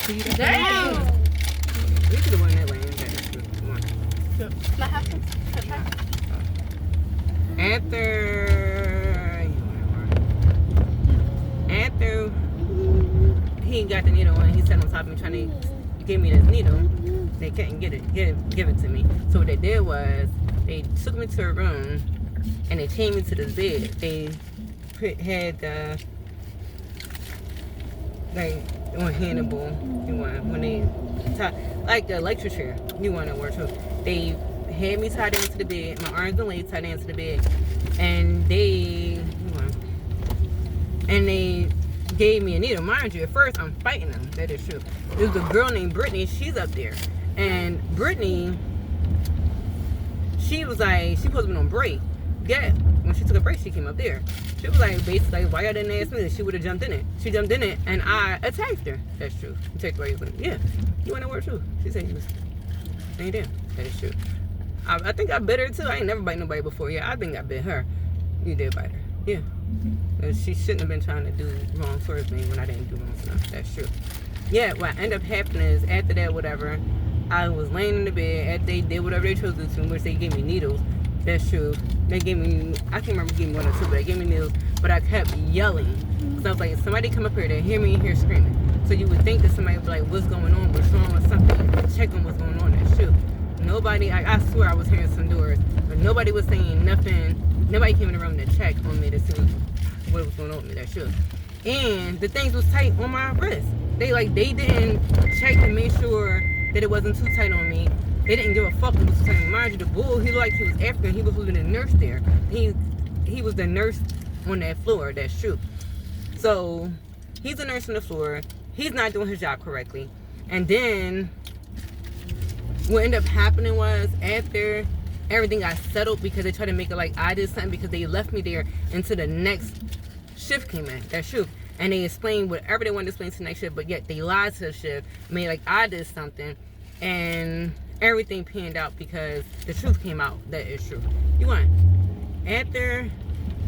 So you Damn! We could have won that way. Come on. What happened? After he got the needle and he sat on top of me trying to give me this needle, they couldn't give it to me. So what they did was they took me to a room and they chained me to this bed. They had like on Hannibal, when they like the electric chair. You want to work too? They had me tied down to the bed, my arms and legs tied down to the bed, and they gave me a needle. Mind you, at first I'm fighting them. That is true. There's a girl named Brittany. She's up there, and Brittany, she was like, she supposed to be on break. Yeah, when she took a break, she came up there. She was like, basically, why y'all didn't ask me? She would have jumped in it. She jumped in it, and I attacked her. That's true. You take away. Yeah, you want to work too? She said you was. Ain't there? That is true. I think I bit her too. I ain't never bite nobody before. Yeah, I think I bit her. You did bite her. Yeah. She shouldn't have been trying to do wrong towards me when I didn't do wrong enough. That's true. Yeah, what ended up happening is after that, whatever, I was laying in the bed. After they did whatever they chose to do to me, which they gave me needles. That's true. They gave me, I can't remember giving me one or two, but they gave me needles. But I kept yelling. Because I was like, somebody come up here, they hear me here screaming. So you would think that somebody would be like, what's going on? What's wrong with something? Check on what's going on. That's true. Nobody, I swear I was hearing some doors, but nobody was saying nothing. Nobody came in the room to check on me to see what was going on with me. That's true. And the things was tight on my wrist. They didn't check to make sure that it wasn't too tight on me. They didn't give a fuck if it was too tight on me. Mind you, the bull, he looked like he was African. He was the nurse there. He was the nurse on that floor. That's true. So he's a nurse on the floor. He's not doing his job correctly. And then what ended up happening was after everything got settled, because they tried to make it like I did something because they left me there until the next shift came in. That's true. And they explained whatever they wanted to explain to the next shift, but yet they lied to the shift, made like I did something, and everything panned out because the truth came out. That is true. You want? After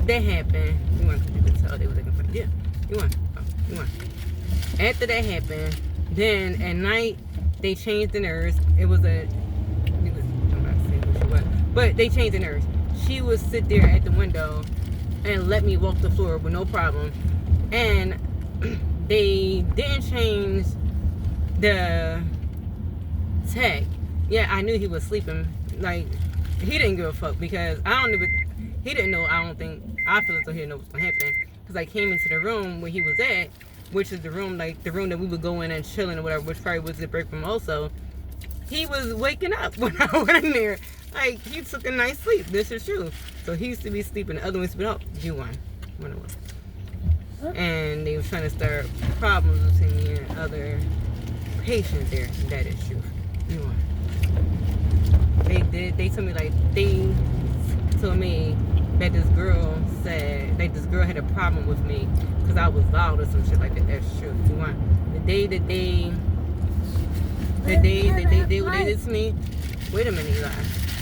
that happened, you want? You could tell they were looking for. Yeah. You want? Oh, you want? After that happened, then at night they changed the nurse. It was a. But they changed the nurse. She would sit there at the window and let me walk the floor with no problem. And they didn't change the tech. Yeah, I knew he was sleeping. Like, he didn't give a fuck because he didn't know, I don't think, I feel as though he didn't know what's going to happen. Because I came into the room where he was at, which is the room that we would go in and chilling or whatever, which probably was the break room also. He was waking up when I went in there. Like, he took a nice sleep. This is true. So he used to be sleeping, the other ones been up. You won. And they were trying to start problems between me and other patients there. That is true. You won. They told me that this girl said that this girl had a problem with me because I was loud or some shit like that. That's true. You won. The day they did to me. Wait a minute, Eli.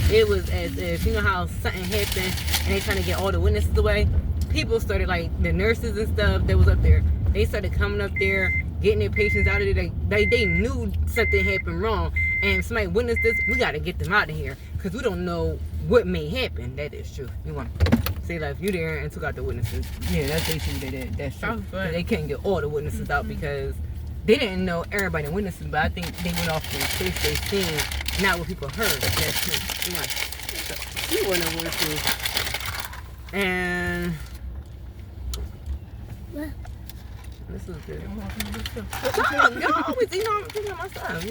It was as if, you know how something happened and they trying to get all the witnesses away. People started, like, the nurses and stuff that was up there. They started coming up there, getting their patients out of there. They knew something happened wrong. And if somebody witnessed this, we got to get them out of here. Because we don't know what may happen. That is true. You want to say, like, if you there and took out the witnesses. Yeah, that's basically they did. That's true. But they couldn't get all the witnesses out because they didn't know everybody witnesses. But I think they went off the case they seen, not what people heard. That's true. You want to. You want to work too. And this is good. Y'all always eat on picking up my stuff.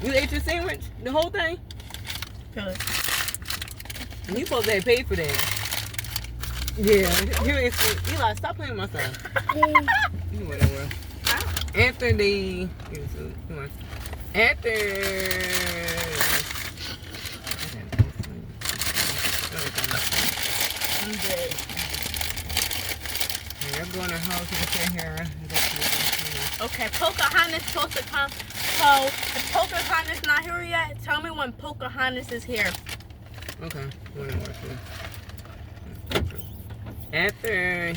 You ate your sandwich, the whole thing? Good. You supposed to have paid for that. Yeah, you ain't seen. Eli, stop playing with my stuff. You whatever. After they, I'm dead. I'm going to her house. You can sit here. Okay, Pocahontas supposed to come. So, if Pocahontas not here yet, tell me when Pocahontas is here. Okay. After.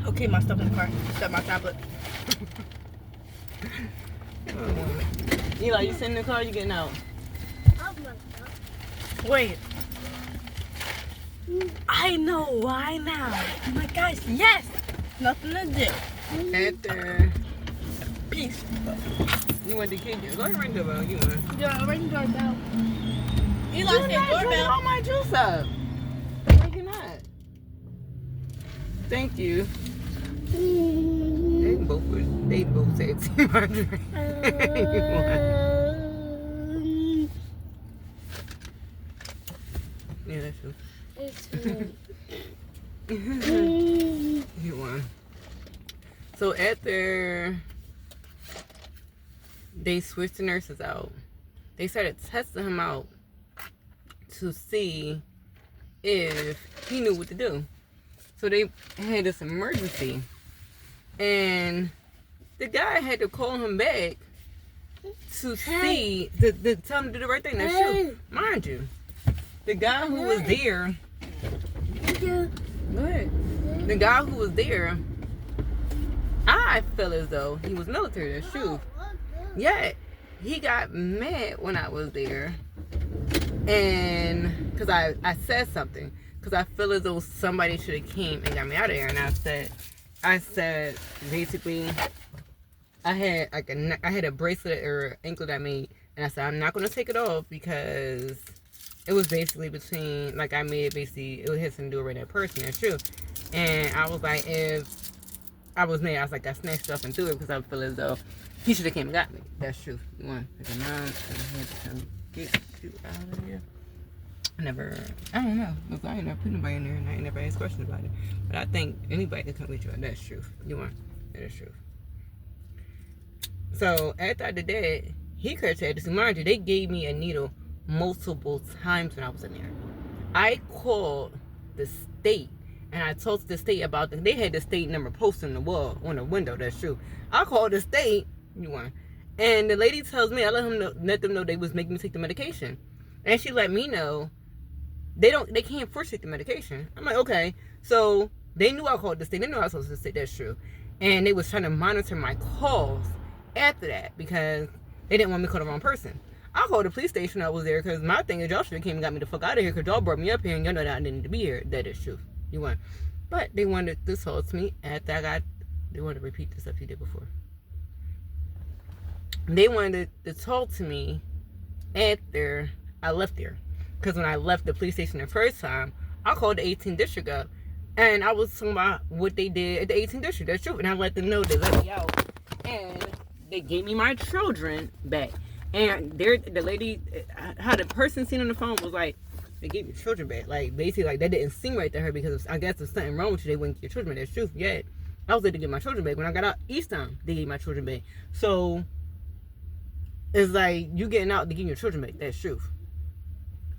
Okay, my stuff in the car. Got my tablet. Eli, you sitting in the car or you getting out? Wait. I know why now. Oh my gosh, yes! Nothing to do. After. Peace. You want the kid? Go ahead and ring the bell. You want? Yeah, ring doorbell. Eli said Drinking doorbell. all my juice up. No, you're not. Thank you. They both said Team Andre. You won. Yeah, that's true. You won. So after they switched the nurses out, they started testing him out to see if he knew what to do. So they had this emergency, and the guy had to call him back to see, to tell him to do the right thing. That's true. Mind you, the guy who was there, the guy who was there, I feel as though he was military. That's true. Yet he got mad when I was there, and because I said something, because I feel as though somebody should have came and got me out of there. And I said basically, I had a bracelet or anklet I made, and I said I'm not gonna take it off because it was basically between, like, I made it basically, it had something to do with that person. That's true. And I was like, if I was mad, I was like, I snatched up and threw it because I feel as though he should have came and got me. That's true. You want like a mom, I had to come get you out of here. I don't know. Because I ain't never put nobody in there and I ain't never asked questions about it. But I think anybody can come with you. That's true. You want? That is true. So after I did that, he could have to mind you, they gave me a needle multiple times when I was in there. I called the state and I told the state about they had the state number posted on the wall, on the window. That's true. I called the state, and the lady tells me, I let them know they was making me take the medication, and she let me know they can't force take the medication. I'm like, okay. So they knew I called the state. They knew I was supposed to say that's true, and they was trying to monitor my calls after that because they didn't want me to call the wrong person. I called the police station. I was there because my thing is y'all should have came and got me the fuck out of here because y'all brought me up here and y'all know that I didn't need to be here. That is true. You want, but they wanted to assault me after they wanted to repeat the stuff he did before. They wanted to talk to me after I left there. Because when I left the police station the first time, I called the 18th district up. And I was talking about what they did at the 18th district. That's true. And I let them know they let me out. And they gave me my children back. And the lady, how the person seen on the phone was like, they gave your children back. Like, basically, like, that didn't seem right to her because I guess there's something wrong with you. They wouldn't get your children back. That's true. Yeah. I was able to get my children back. When I got out East Town, they gave my children back. So, it's like, you getting out to get your children back. That's true.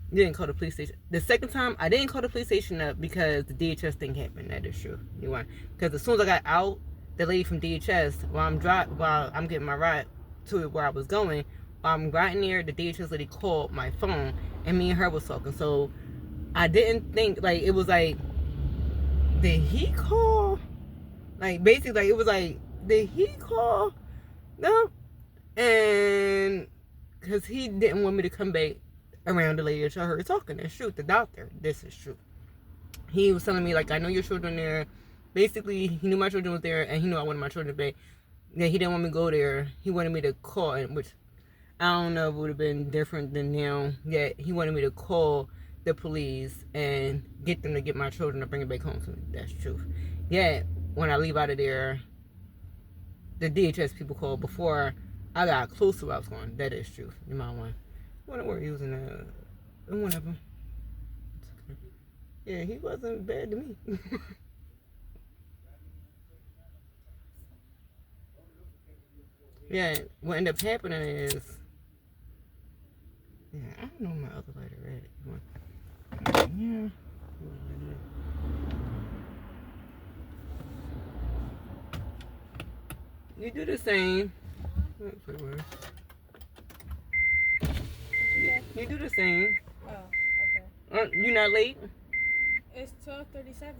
You didn't call the police station. The second time, I didn't call the police station up because the DHS thing happened. That is true. You want? Because as soon as I got out, the lady from DHS, while I'm getting my ride to where I was going, while I'm riding there, the DHS lady called my phone, and me and her was talking. So I didn't think, like, it was like, did he call? Like, basically, like, it was like, did he call? No. And because he didn't want me to come back around the lady that y'all heard talking. That's true. The doctor. This is true. He was telling me, like, I know your children there. Basically, he knew my children was there, and he knew I wanted my children back. Yeah, he didn't want me to go there. He wanted me to call, which I don't know if it would have been different than now. Yeah, he wanted me to call the police and get them to get my children to bring it back home to me. That's true. Yeah, when I leave out of there, the DHS people called before I got close to where I was going. That is true. You might want. What were using one of them. Okay. Yeah, he wasn't bad to me. Yeah, what ended up happening is, yeah, I don't know my other lighter at. Yeah. You do the same. You do the same. Oh, okay. You not late? It's 12:37.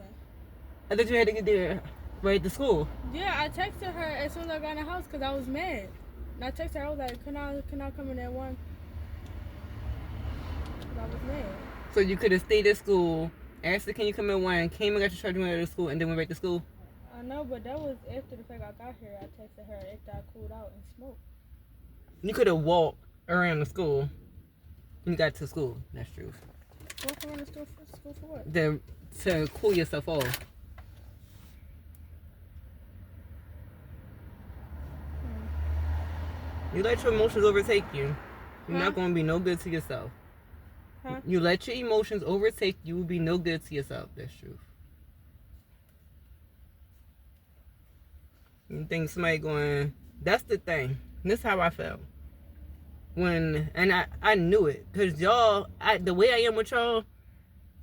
I thought you had to get there right to school. Yeah, I texted her as soon as I got in the house because I was mad. And I texted her, I was like, can I come in at 1? I was mad. So you could have stayed at school, asked her, can you come at 1, came and got your children out of school, and then went back to school? I know, but that was after the fact I got here. I texted her after I cooled out and smoked. You could have walked around the school when you got to school. That's true. Walk around the school for what? To cool yourself off. You let your emotions overtake you. You're not going to be no good to yourself. Huh? You let your emotions overtake you, will be no good to yourself. That's true. You think somebody going, that's the thing. This is how I felt. I knew it. Because y'all, the way I am with y'all,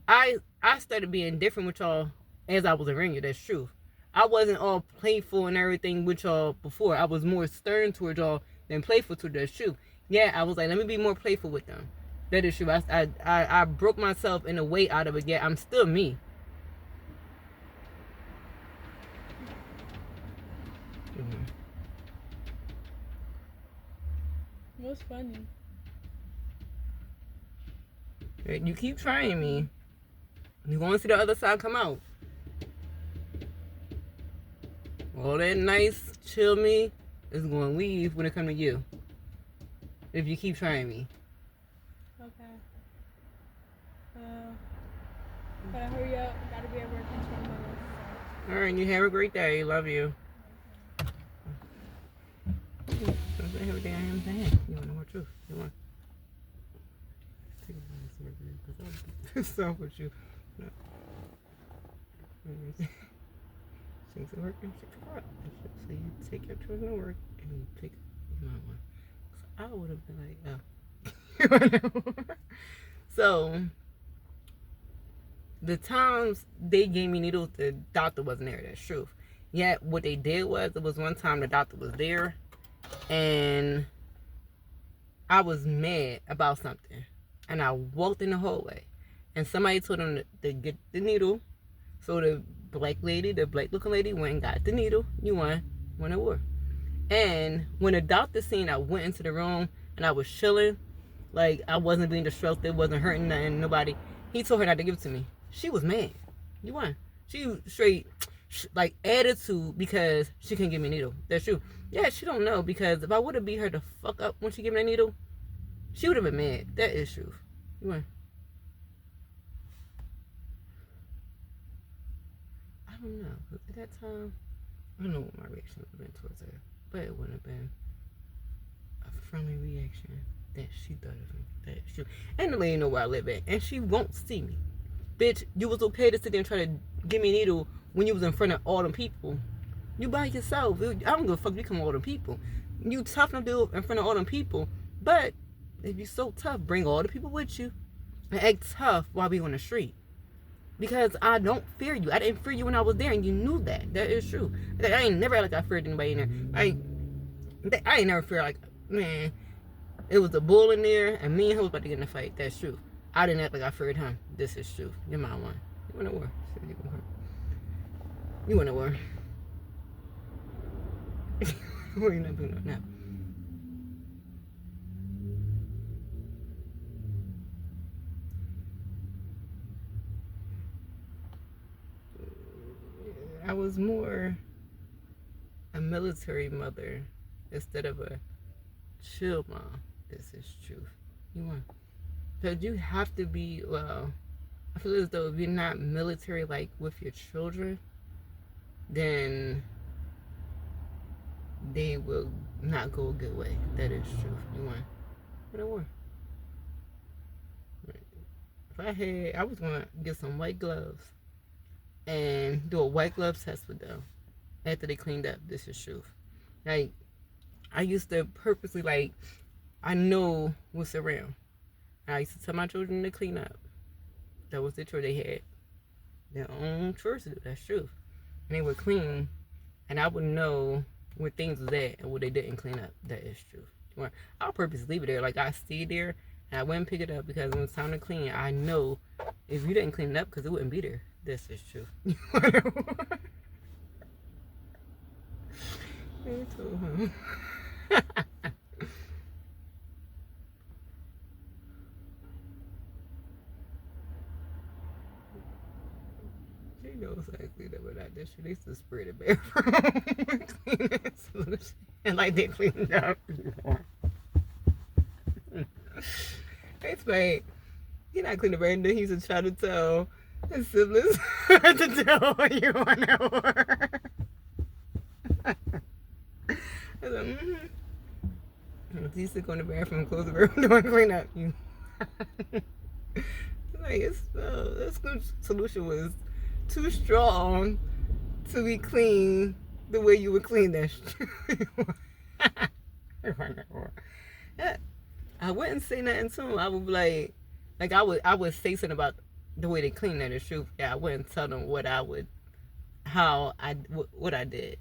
I started being different with y'all as I was around you. That's true. I wasn't all playful and everything with y'all before. I was more stern towards y'all than playful towards. That's true. Yeah, I was like, let me be more playful with them. That is true. I broke myself in a way out of it. Yeah, I'm still me. What's funny? You keep trying me. You want to see the other side come out. All that nice, chill me is going to leave when it comes to you. If you keep trying me. Okay. Gotta hurry up. Gotta be at work in 20 minutes. Alright, you have a great day. Love you. That's everything I am saying. You want to know what truth? You want? Take a off with you. No. Things are working 6 o'clock. So you take your children to work and you pick my one. So I would have been like, oh. So the times they gave me needles, the doctor wasn't there. That's true. Yet what they did was, it was one time the doctor was there and I was mad about something. And I walked in the hallway and somebody told them to get the needle. So the black looking lady went and got the needle. You won at war. And when the doctor seen I went into the room and I was chilling like I wasn't being destructive, wasn't hurting nothing, nobody. He told her not to give it to me. She was mad. You won. She straight like attitude because she couldn't give me a needle. That's true. Yeah, she don't know, because if I would have beat her the fuck up when she gave me that needle, she would have been mad. That is true. You won. I don't know. At that time, I don't know what my reaction would have been towards her, but it wouldn't have been a friendly reaction that she thought of me. That's true. And the lady know where I live at, and she won't see me. Bitch, you was okay to sit there and try to give me a needle when you was in front of all them people. You by yourself. I don't give a fuck if you come with all them people. You tough enough to do it in front of all them people, but if you so tough, bring all the people with you and act tough while we on the street. Because I don't fear you. I didn't fear you when I was there, and you knew that. That is true. I ain't never like I feared anybody in there. I ain't never feared like, man, it was a bull in there, and me and him was about to get in a fight. That's true. I didn't act like I feared him. This is true. You're my one. You went to war. You went to war. What are you not doing now? I was more a military mother instead of a chill mom. This is truth. You want, because you have to be, well, I feel as though if you're not military like with your children, then they will not go a good way. That is true. You want, but I war. If I was gonna get some white gloves and do a white glove test with them after they cleaned up. This is truth. Like, I used to purposely, like, I know what's around. I used to tell my children to clean up. That was the chore they had. Their own chores to do. That's true. And they would clean, and I would know where things was at and what they didn't clean up. That is true. I'll purposely leave it there. Like, I stayed there, and I wouldn't pick it up, because when it's time to clean, I know if you didn't clean it up, because it wouldn't be there. This is true. Me too, huh? She knows I cleaned up without this. She needs to spray the bathroom clean that solution. And like they cleaned up. It's fine. He not clean the bathroom. He's just trying to tell his siblings to tell what you want to work. I was like, He's sick on the bathroom, close the bathroom door, and clean up. You. Like, this solution was too strong to be clean the way you would clean that. I wouldn't say nothing to him. I would be like I would say something about the way they clean. That is true. Yeah, I wouldn't tell them what I did.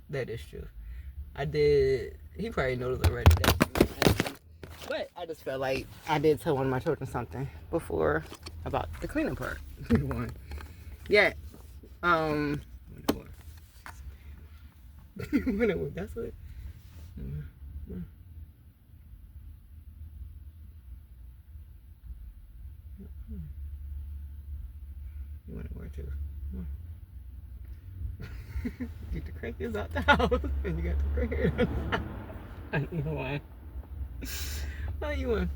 That is true. I did. He probably knows already. But I just felt like I did tell one of my children something before about the cleaning part. Yeah. That's what. You want to wear too? Get the crackers out the house, and you got the crackers out the house. You want? Oh, you want?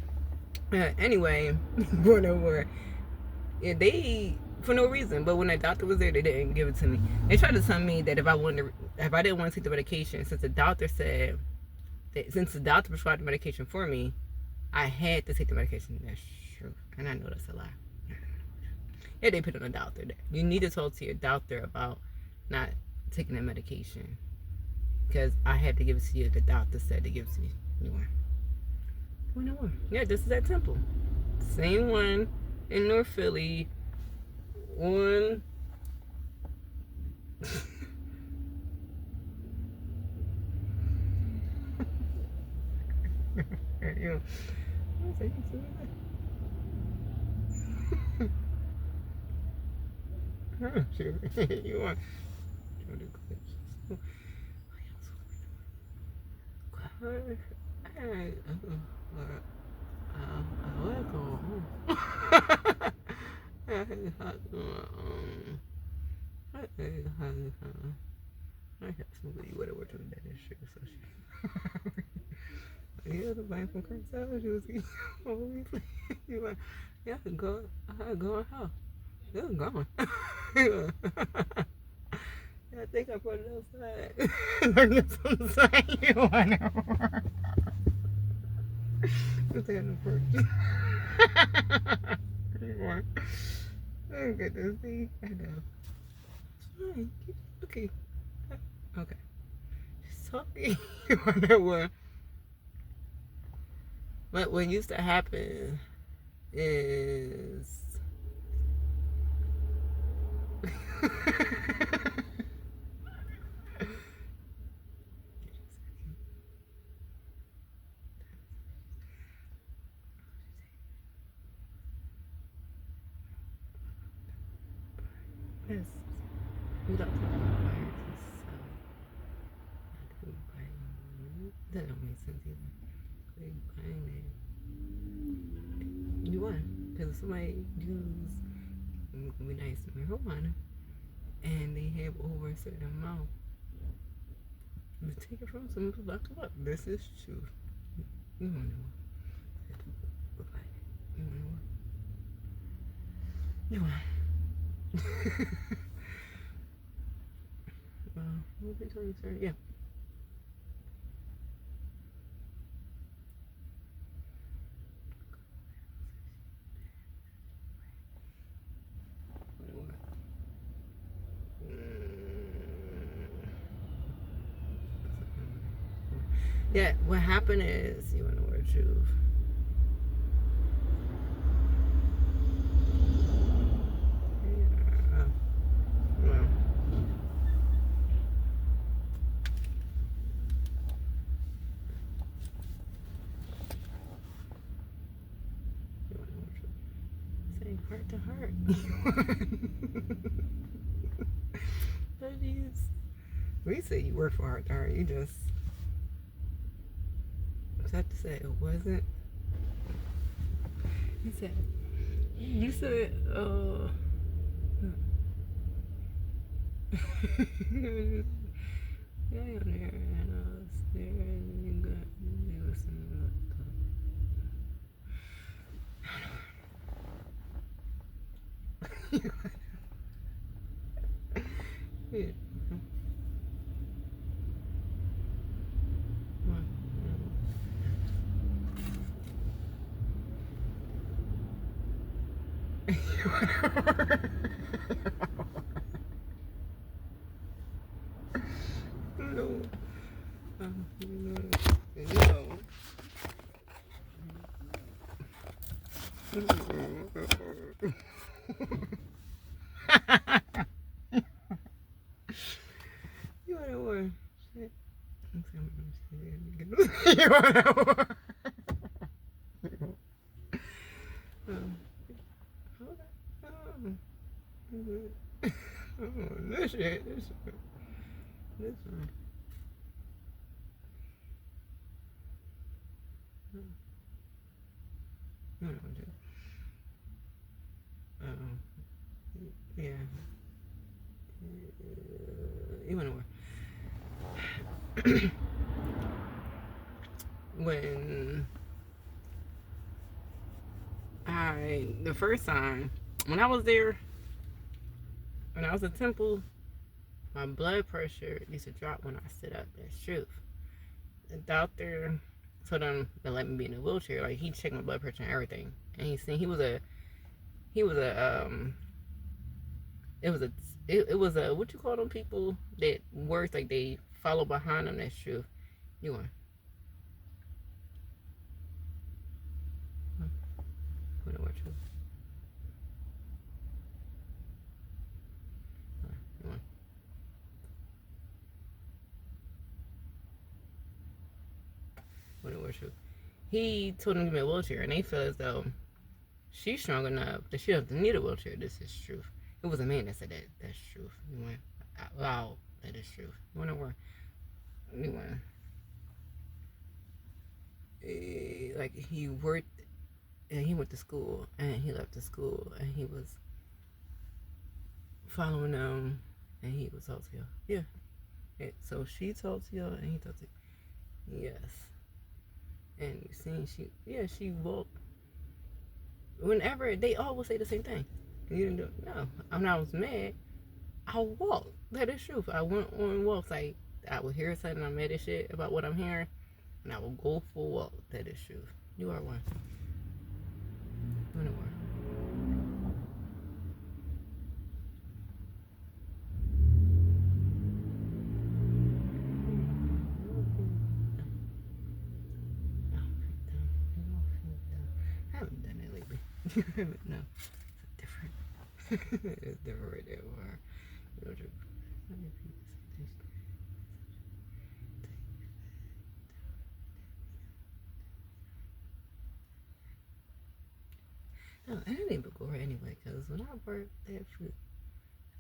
Anyway, going over. Yeah, they for no reason. But when the doctor was there, they didn't give it to me. They tried to tell me that if I didn't want to take the medication, since the doctor said that since the doctor prescribed the medication for me, I had to take the medication. That's true, and I know that's a lie. Yeah, they put on a doctor. You need to talk to your doctor about not taking the medication, because I had to give it to you. The doctor said to give it to you. Yeah, this is at Temple. Same one in North Philly. On you want I have somebody whatever to that is true. So she, yeah, the buying from Curtis. She was you like, yeah, I could go in hell. Yeah, I'm going. Yeah, I think I put it outside. Like it's on the side. You want to? I'm taking the first. Oh goodness, see, I know. Fine. Okay. Okay. Sorry. You wonder what? But what used to happen is yes. We don't talk about viruses, so that don't make sense either. They buying it. You won. Because if somebody use be nice marijuana and they have over a certain amount, you take it from someone to lock them up. This is true. You don't know. You don't know. You won. What did I tell you, sir? Yeah. Yeah, what happened is, you want to know where truth. Well. Say heart to heart. We say you work for heart to heart. You just. What's that to say? It wasn't. He said. You said. Yeah, you're there, and I was there, and you got. They were saying yeah. No. You want to war? Shit. You want to war? This shit. This one. Yeah. You want to work. The first time, when I was there, when I was at Temple, my blood pressure used to drop when I stood up. That's truth. The doctor told him to let me be in a wheelchair. Like, he checked my blood pressure and everything. And he said it was a what you call them people that works like they follow behind them. That's true. You want? What what true? You want? What true? He told him to give me a wheelchair, and they feel as though she's strong enough that she doesn't need a wheelchair. This is truth. It was a man that said that. That's truth. You want? Wow, that is truth. You want to work? You want? Like he worked and he went to school, and he left the school, and he was following them, and he was talking to y'all. Yeah. So she talked to y'all, and he talked to you. Yes. And you seen she walked. Whenever, they always say the same thing. You didn't do it. No. When I was mad, I walked. That is truth. I went on walks. Like, I would hear something, I'm mad as shit about what I'm hearing, and I will go for a walk. That is truth. You are one. You are one. I haven't done it lately. No, it's different. It's different right there. No, I didn't even go anyway, because when I worked that food,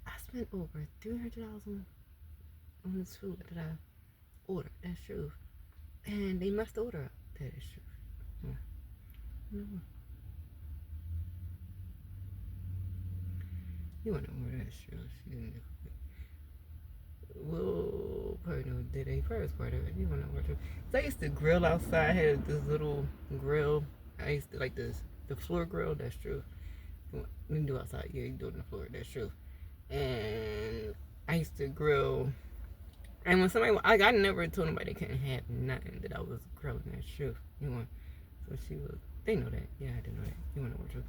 I spent over $300 on this food that I ordered. That's true. And they messed the order up. That is true. No. You want to order that true. She didn't do it. Well, probably did a first part of it. You want to order. So I used to grill outside. I had this little grill. I used to like this. The floor grill, that's true. You can do outside, yeah, you can do it on the floor, that's true. And I used to grill, and when somebody, I never told nobody they couldn't have nothing that I was grilling, that's true. You want, so she was, they know that, yeah, I didn't know that, you want to know true.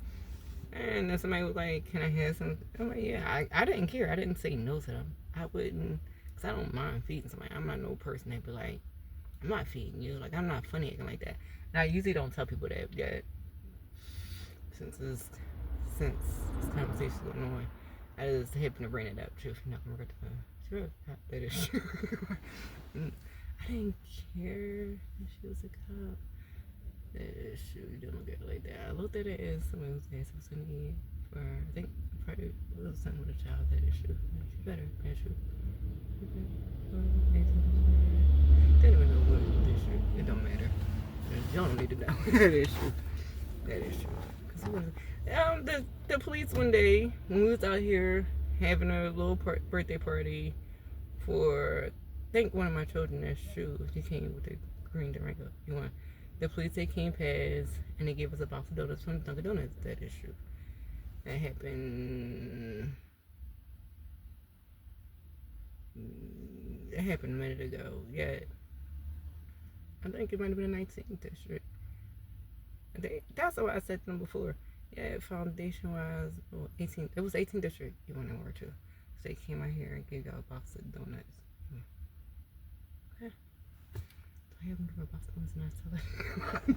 And then somebody was like, can I have some? I'm like, yeah, I didn't care, I didn't say no to them. I wouldn't, because I don't mind feeding somebody. I'm not no person that be like, I'm not feeding you, like, I'm not funny acting like that. And I usually don't tell people that yet. Since this conversation's going on, I just happened to bring it up. Truth, not gonna regret the sure, that is true. I didn't care if she was a cop. That is true. You don't look at it like that. I looked at it as someone who's asking for some need for, I think, probably it was something with a child. That is true. She better. That's true. They don't even know what it is true. It don't matter. Y'all don't need to know. That is true. That is true. The police one day, when we was out here having a little birthday party for, I think one of my children, that's true, he came with the green drink up. You want the police, they came past and they gave us a box of donuts from Dunkin' Donuts. That is true. That happened. It happened a minute ago. Yeah, I think it might have been the 19th district. That's what I said to them before. Yeah, foundation wise, 18. It was 18th district. You want to know where to? So they came out here and gave y'all a box of donuts. Okay. So I have them for a box of donuts and I tell them.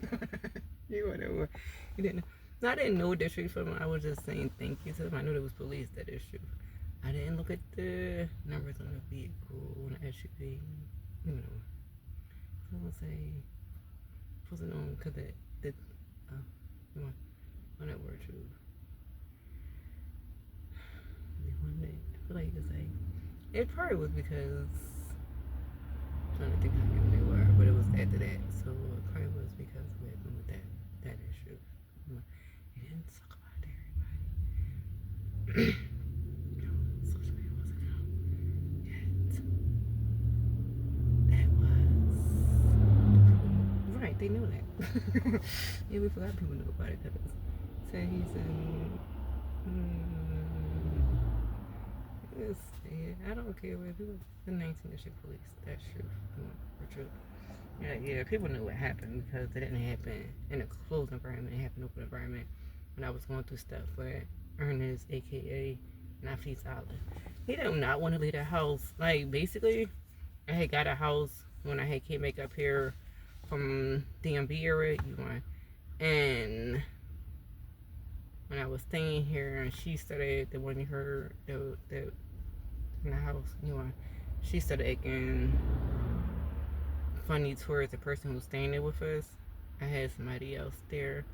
You want to know where? You didn't know. No, I didn't know district from them. I was just saying thank you to them. I knew there was police. That is true. I didn't look at the numbers on the vehicle on the SUV. You know. So I would say, wasn't on because come on. On that word too. One day, I feel like it's like, it probably was because, I'm trying to think how young they were, but it was after that. So it probably was because we had been with that issue. You didn't talk about everybody. No, social media wasn't out yet. That was, right, they knew that. Yeah, we forgot people knew about it because said he's in, I don't care where people, the 19th district police, that's true, for true. Yeah, people knew what happened because it didn't happen in a closed environment, it happened in an open environment when I was going through stuff with Ernest, aka Nafis Island. He did not want to leave the house. Like, basically, I had got a house when I had came back up here from DMV area, and when I was staying here and she started, the one you heard, the in the house, she started acting funny towards the person who was staying there with us. I had somebody else there,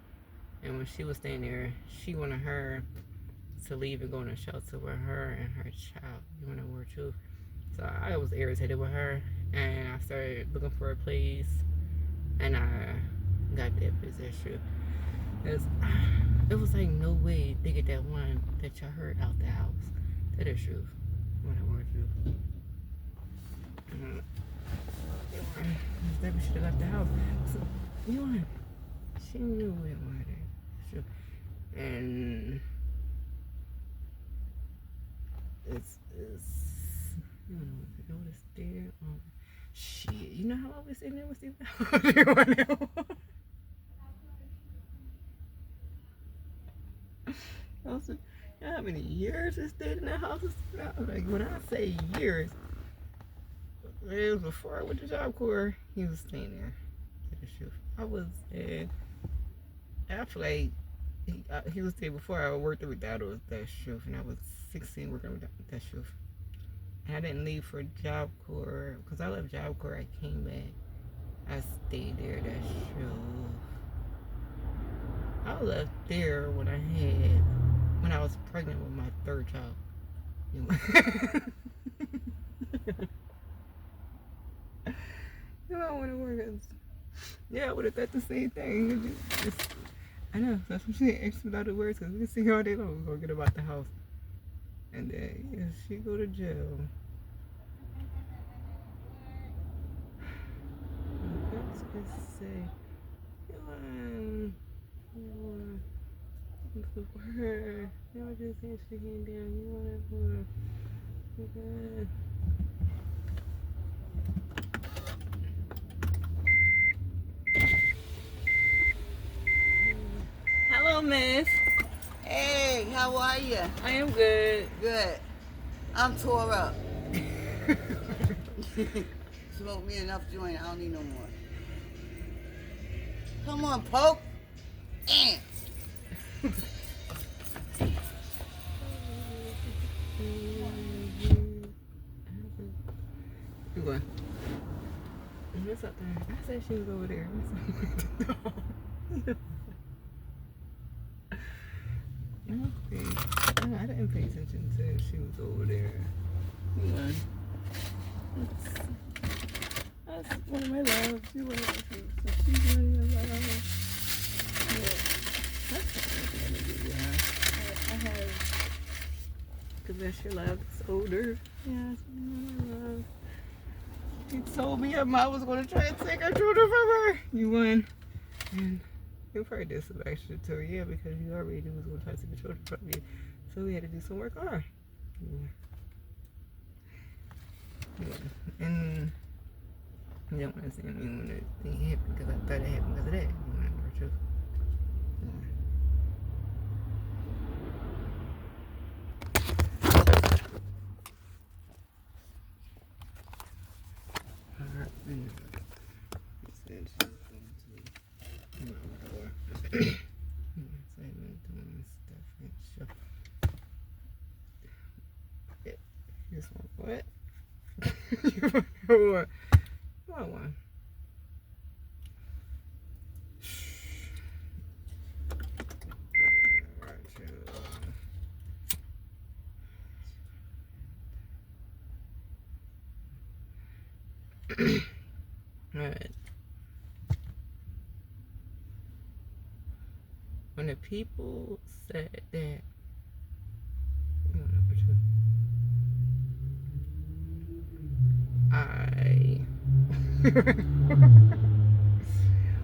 and when she was staying there, she wanted her to leave and go in a shelter with her and her child. You want to know too? So I was irritated with her, and I started looking for a place, and I got that position. It was like no way they get that one that y'all heard out the house. That is true. What I want to do. Maybe should have left the house. So, you know, she knew it was true. And it's you know, if I would have stayed on. Shit, you know how I was sitting there with Steve? You know how many years I stayed in that house? Like, when I say years, it was before I went to Job Corps. He was staying there. I was in. I feel like he was there before I worked with that shift, and I was 16 working with that shift. And I didn't leave for Job Corps because I left Job Corps. I came back. I stayed there that shift. I left there when I was pregnant with my third child. You know, I want to work. Yeah, I would have thought the same thing. I know, that's what she expedited words because we can see her all day long. We're going to get about the house. And then, yeah, she go to jail. What's to say? For her, you know, just saying she came down. You want it for her. Okay. Hello, miss. Hey, how are you? I am good. Good. I'm tore up. Smoke me enough joint. I don't need no more. Come on, Poke. Ants. You going? What's up there? I said she was over there. I didn't pay attention to she was over there. Yeah. That's one of my loves. She's one of my favorites. So she's one of my loves. Yeah. That's what I'm gonna do, yeah. I have. Because that's your love. It's older. Yeah, it's my love. He told me her mom was going to try and take her children from her. You won. And you probably did some extra too, yeah, because you already knew was going to try to take the children from you. So we had to do some work on her. Yeah. And you don't want to see me when the thing happened because I thought it happened because of that. You want to know the truth. What? What? What one? Alright. When the people said that,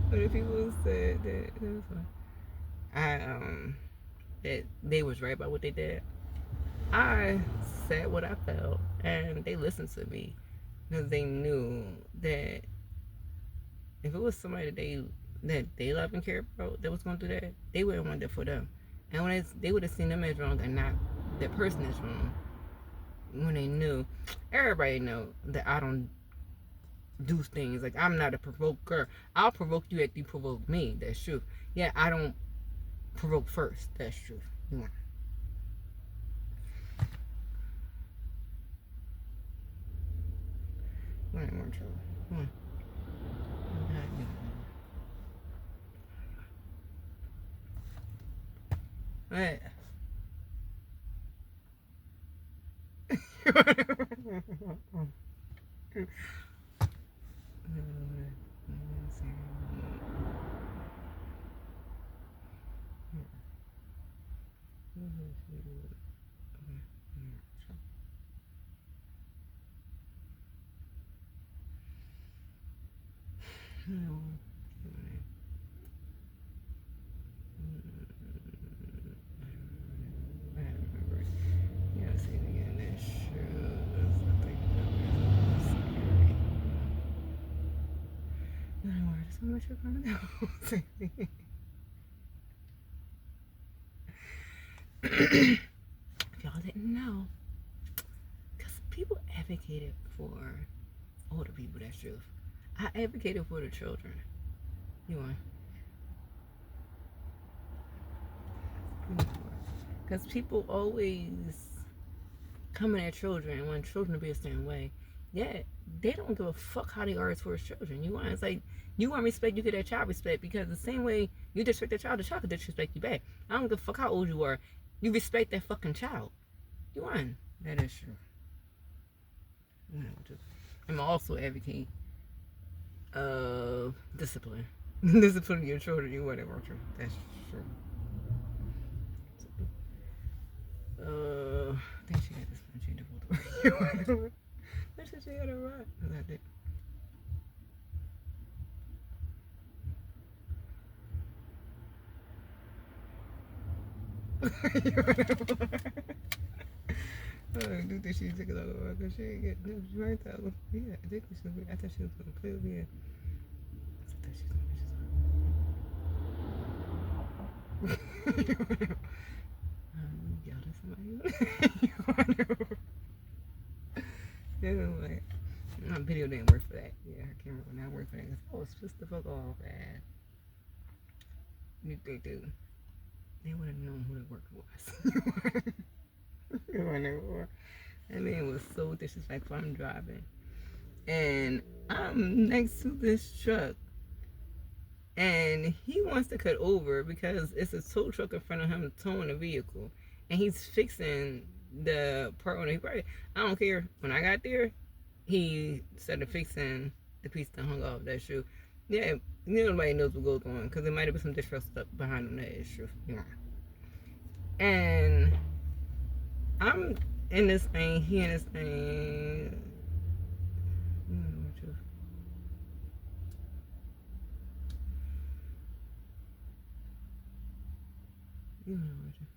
when the people said that, it was fine. That they was right about what they did. I said what I felt, and they listened to me because they knew that if it was somebody that they love and care about that was going to do that, they wouldn't want that for them. And when they would have seen them as wrong and not that person is wrong, when they knew, everybody know that I don't do things like I'm not a provoker. I'll provoke you after you provoke me. That's true. Yeah, I don't provoke first. That's true. Yeah. What ain't more trouble? Come on. What? If y'all didn't know, because people advocated for older people, that's true. I advocated for the children. You want? Because people always coming at children and want children to be a certain way. Yeah, they don't give a fuck how they are towards children. You want? It's like, you want respect, you get that child respect, because the same way you disrespect that child, the child can disrespect you back. I don't give a fuck how old you are. You respect that fucking child. You want? That is true. I'm also advocating discipline. Discipline your children, you whatever. True. That's true. I think she got this one changeable. That's what she got it right. I did. I do think she took it all over because she ain't get no right out. Yeah, I think she was. I thought she was gonna play with me. I thought she was gonna y'all, that's somebody. Like, my video didn't work for that. Yeah, her camera would not work for that. I was pissed the fuck off, man. You think they would have known who the worker was. That man was so disrespectful. I'm driving, and I'm next to this truck, and he wants to cut over because it's a tow truck in front of him towing a vehicle, and he's fixing the part on the right. I don't care. When I got there, he started fixing the piece that hung off that shoe. Yeah, nobody knows what goes on because there might have been some distrust stuff behind him. That is true. Yeah. And I'm in this thing, he in this thing. You know what you. You know what you're.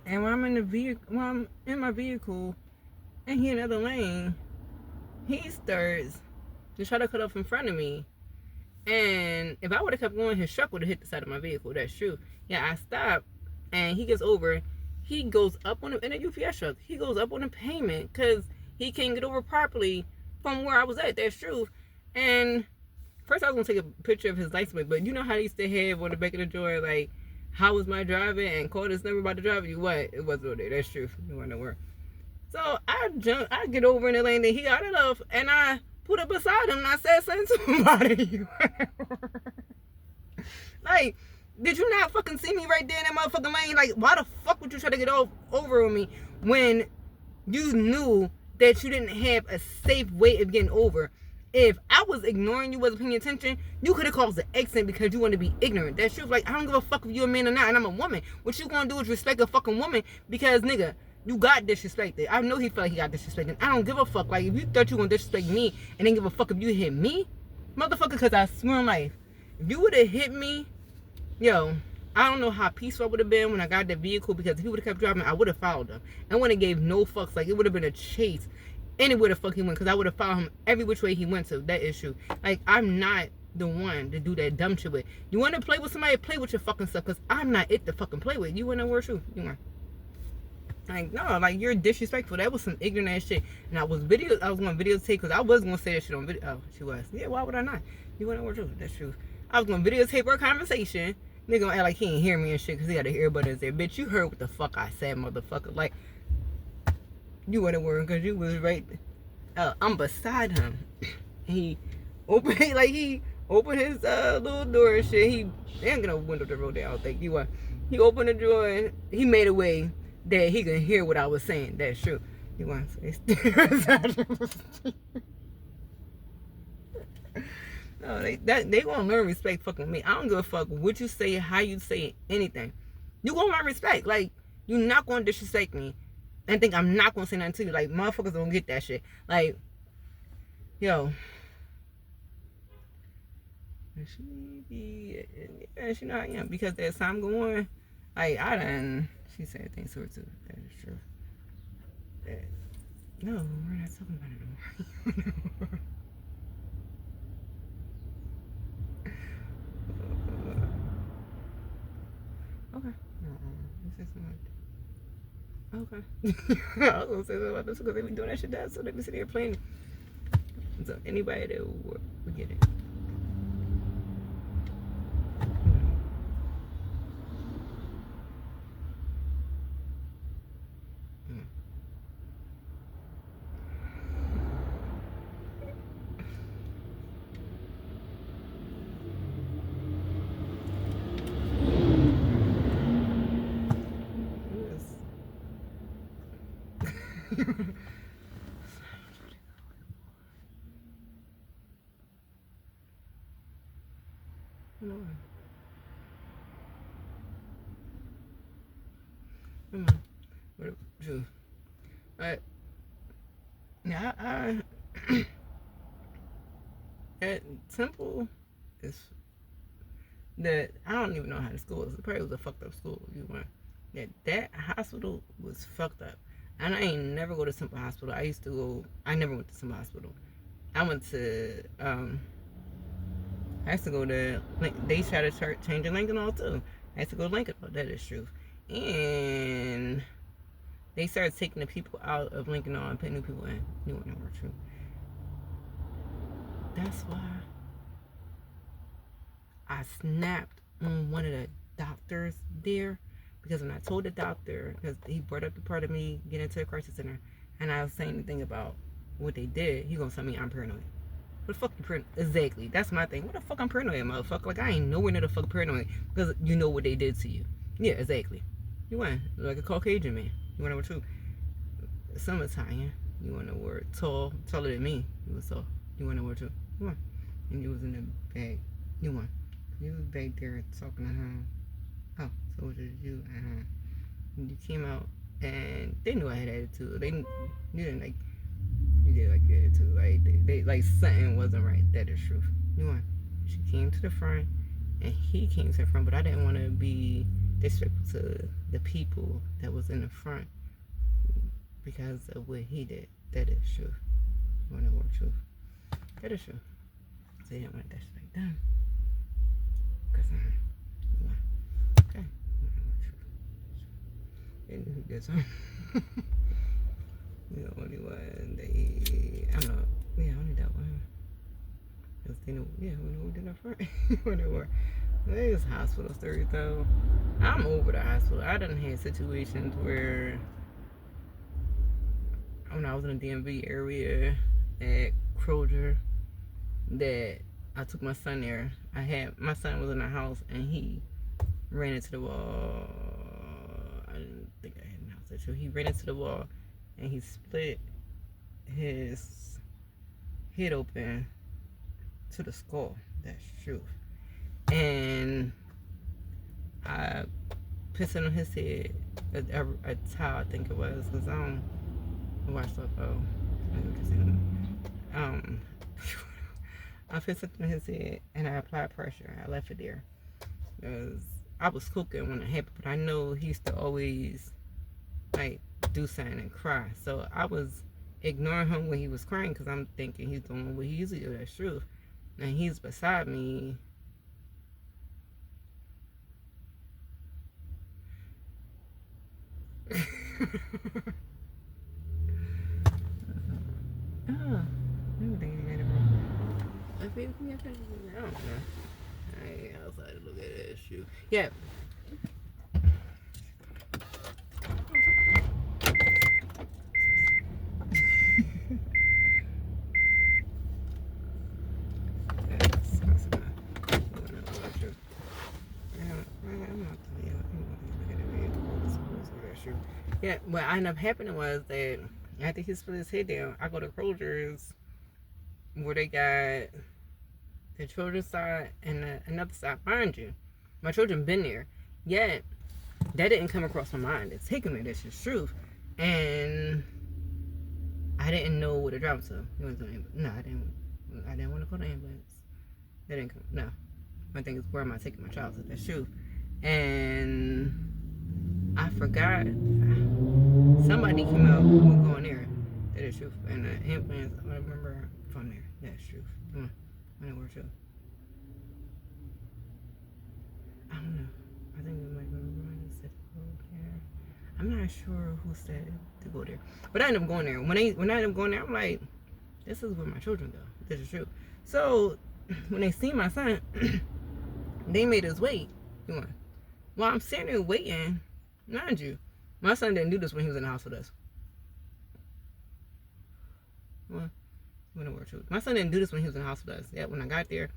And when I'm in the vehicle, when I'm in my vehicle, and he in another lane, he starts to try to cut off in front of me. And if I would have kept going, his truck would have hit the side of my vehicle. That's true. Yeah, I stopped, and he gets over. He goes up on in a UPS truck. He goes up on the pavement because he can't get over properly from where I was at. That's true. And first, I was gonna take a picture of his license plate, but you know how they used to have on the back of the drawer, like, how was my driving, and call this number about the driver. You what? It wasn't over there. That's true. You want to know where? So I get over in the lane that he got it off, and I put it beside him, and I said something to somebody. Like, did you not fucking see me right there in that motherfucking lane? Like, why the fuck would you try to get over on me when you knew that you didn't have a safe way of getting over? If I was ignoring you, wasn't paying attention, you could have caused an accident because you want to be ignorant. That's true. Like, I don't give a fuck if you're a man or not, and I'm a woman. What you gonna do is respect a fucking woman because, nigga, you got disrespected. I know he felt like he got disrespected. I don't give a fuck. Like, if you thought you were gonna disrespect me and didn't give a fuck if you hit me, motherfucker, because I swear on life, if you would have hit me, yo, I don't know how peaceful I would have been when I got that vehicle, because if he would have kept driving, I would have followed him. I wouldn't have gave no fucks. Like, it would have been a chase anywhere the fuck he went, because I would have followed him every which way he went to. That issue. Like, I'm not the one to do that dumb shit with. You want to play with somebody, play with your fucking stuff, because I'm not it to fucking play with. You want to wear shoes? You want? Like, no, like, you're disrespectful. That was some ignorant ass shit. And I was going to videotape, because I was going to say that shit on video. Oh, she was. Yeah, why would I not? You want to wear shoes? That's true. I was going to videotape our conversation. Nigga gonna act like he ain't hear me and shit, because he got an earbud in there. Bitch, you heard what the fuck I said, motherfucker. Like, you wouldn't worry, because you was right. I'm beside him. He opened his little door and shit. He ain't gonna window the road there, I don't think. He opened the door and he made a way that he could hear what I was saying. That's true. You want to say No, they gonna learn respect fucking me. I don't give a fuck what you say, how you say anything. You gonna learn respect. Like, you not gonna disrespect me and think I'm not gonna say nothing to you. Like, motherfuckers don't get that shit. Like, yo. She know I am. Because as time go on, like, she said things to her too. That is true. No, we're not talking about it anymore. Okay. Okay. I was gonna say something about this because they be doing that shit down, so they be sitting here playing. So anybody that would get it. Now, at Temple is that I don't even know how the school is. It probably was a fucked up school. You went that hospital was fucked up, and I ain't never go to Temple Hospital. I never went to Temple Hospital. I used to go to. They tried to change Lincoln Hall too. I used to go to Lincoln Hall. That is true, and they started taking the people out of Lincoln Hall and putting new people in. New and never true. That's why I snapped on one of the doctors there, because when I told the doctor, because he brought up the part of me getting into the crisis center, and I was saying anything about what they did, he gonna tell me I'm paranoid. What the fuck you paranoid? Exactly. That's my thing. What the fuck I'm paranoid, motherfucker? Like, I ain't nowhere near the fuck paranoid because you know what they did to you. Yeah, exactly. You want like a Caucasian man. You want to know what truth? Some Italian. You want to know word tall, taller than me. He was tall. You want to know what truth? You want? And he was in the bag. You want? He was back there talking to him. Oh, so was it you? And you came out, and they knew I had attitude. They didn't like. You did like your attitude. Like they like something wasn't right. That is truth. You want? She came to the front, and he came to the front, but I didn't want to be disrespectful to the people that was in the front because of what he did. That is true. You want to know what truth? That is true. So you didn't want that shit like done. Cause okay. And who gets on? The only one only that one. Cause they know, we know who did that first. Whatever. There's hospital stories though. I'm over the hospital. I done had situations where when I was in the DMV area at Kroger that I took my son there. My son was in the house and he ran into the wall. I didn't think I had a house that true. He ran into the wall and he split his head open to the skull. That's true. And I pissed on his head, a towel I think it was, because I don't watch stuff. I pissed on his head and I applied pressure. I left it there because I was cooking when it happened, but I know he used to always like do something and cry. So I was ignoring him when he was crying because I'm thinking he's doing what he usually do. That's true. And he's beside me. I don't know. I ain't outside to look at that shoe. Yeah. Yeah, what ended up happening was that after he split his head down, I go to Kroger's where they got the children's side and another side. Mind you, my children been there, yet that didn't come across my mind. It's taken me. That's just truth, and I didn't know what to drive to. No, I didn't want to call the ambulance. That didn't come. No, my thing is, where am I taking my child to? That's true, and I forgot. Somebody came out. We're going there. That is truth. And the ambulance, I remember from there. That's truth. Come on. I know where to. I don't know. I think we might go to there. I'm not sure who said to go there. But I ended up going there. When I ended up going there, I'm like, this is where my children go. This is true. So when they see my son, they made us wait. While I'm sitting there waiting, mind you, my son didn't do this when he was in the house with us. Well, my son didn't do this when he was in the house with us. Yeah, when I got there,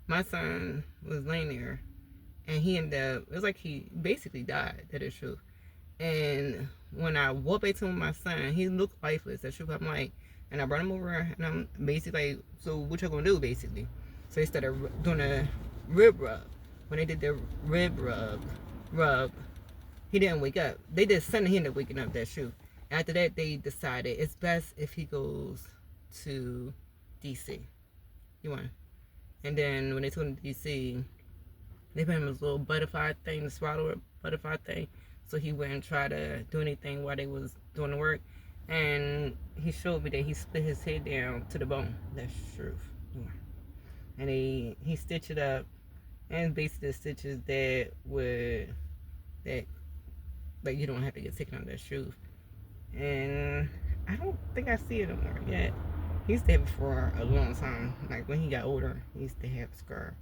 my son was laying there, and he ended up, it was like he basically died. That is true. And when I walked back to my son, he looked lifeless. That's true. I'm like, and I brought him over, and I'm basically like, so what you gonna do, basically? So they started doing a rib rub. When they did the rib rub, he didn't wake up. They did something, he ended up waking up. That's true. After that, they decided it's best if he goes to DC. And then when they took him to DC, they put him in this little butterfly thing, the swaddle butterfly thing, so he wouldn't try to do anything while they was doing the work. And he showed me that he split his head down to the bone. That's truth. And he stitched it up, and basically the stitches that like you don't have to get taken out. That's truth. And I don't think I see it no more yet. He used to have it for a long time. Like when he got older, he used to have a scar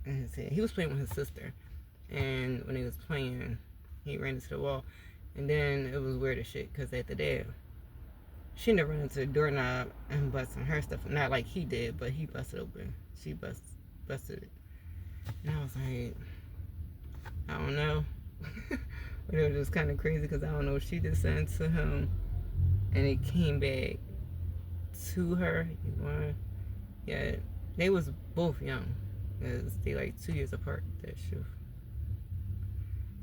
in his head. He was playing with his sister, and when he was playing, he ran into the wall. And then it was weird as shit, because after that, she never ran into the doorknob and busted her stuff. Not like he did, but he busted open. She busted it. And I was like, I don't know. But it was just kind of crazy, because I don't know if she did something to him and it came back to her. Yeah, they was both young, because they like 2 years apart. That's true.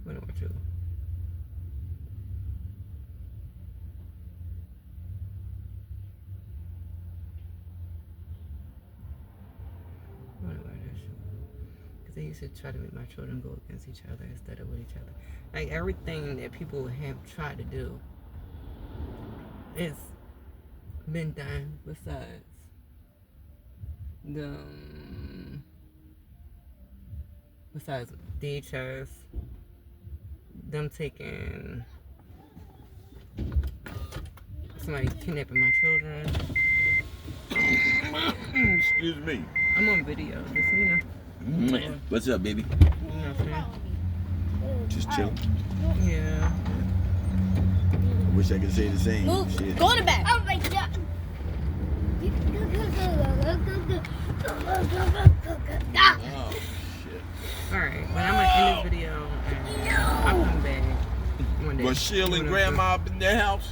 What about you? Because they used to try to make my children go against each other instead of with each other. Like everything that people have tried to do, it's been done besides DHS, them taking somebody kidnapping my children. Excuse me. I'm on video, just so you know. Man, what's up, baby? Nothing. Just chill. Yeah. I wish I could say the same. Move. Shit. Go to bed. Oh my god. Oh, shit. Alright, well, I'm gonna end this video and I'll come back one day. Was Sheila and Grandma up in their house?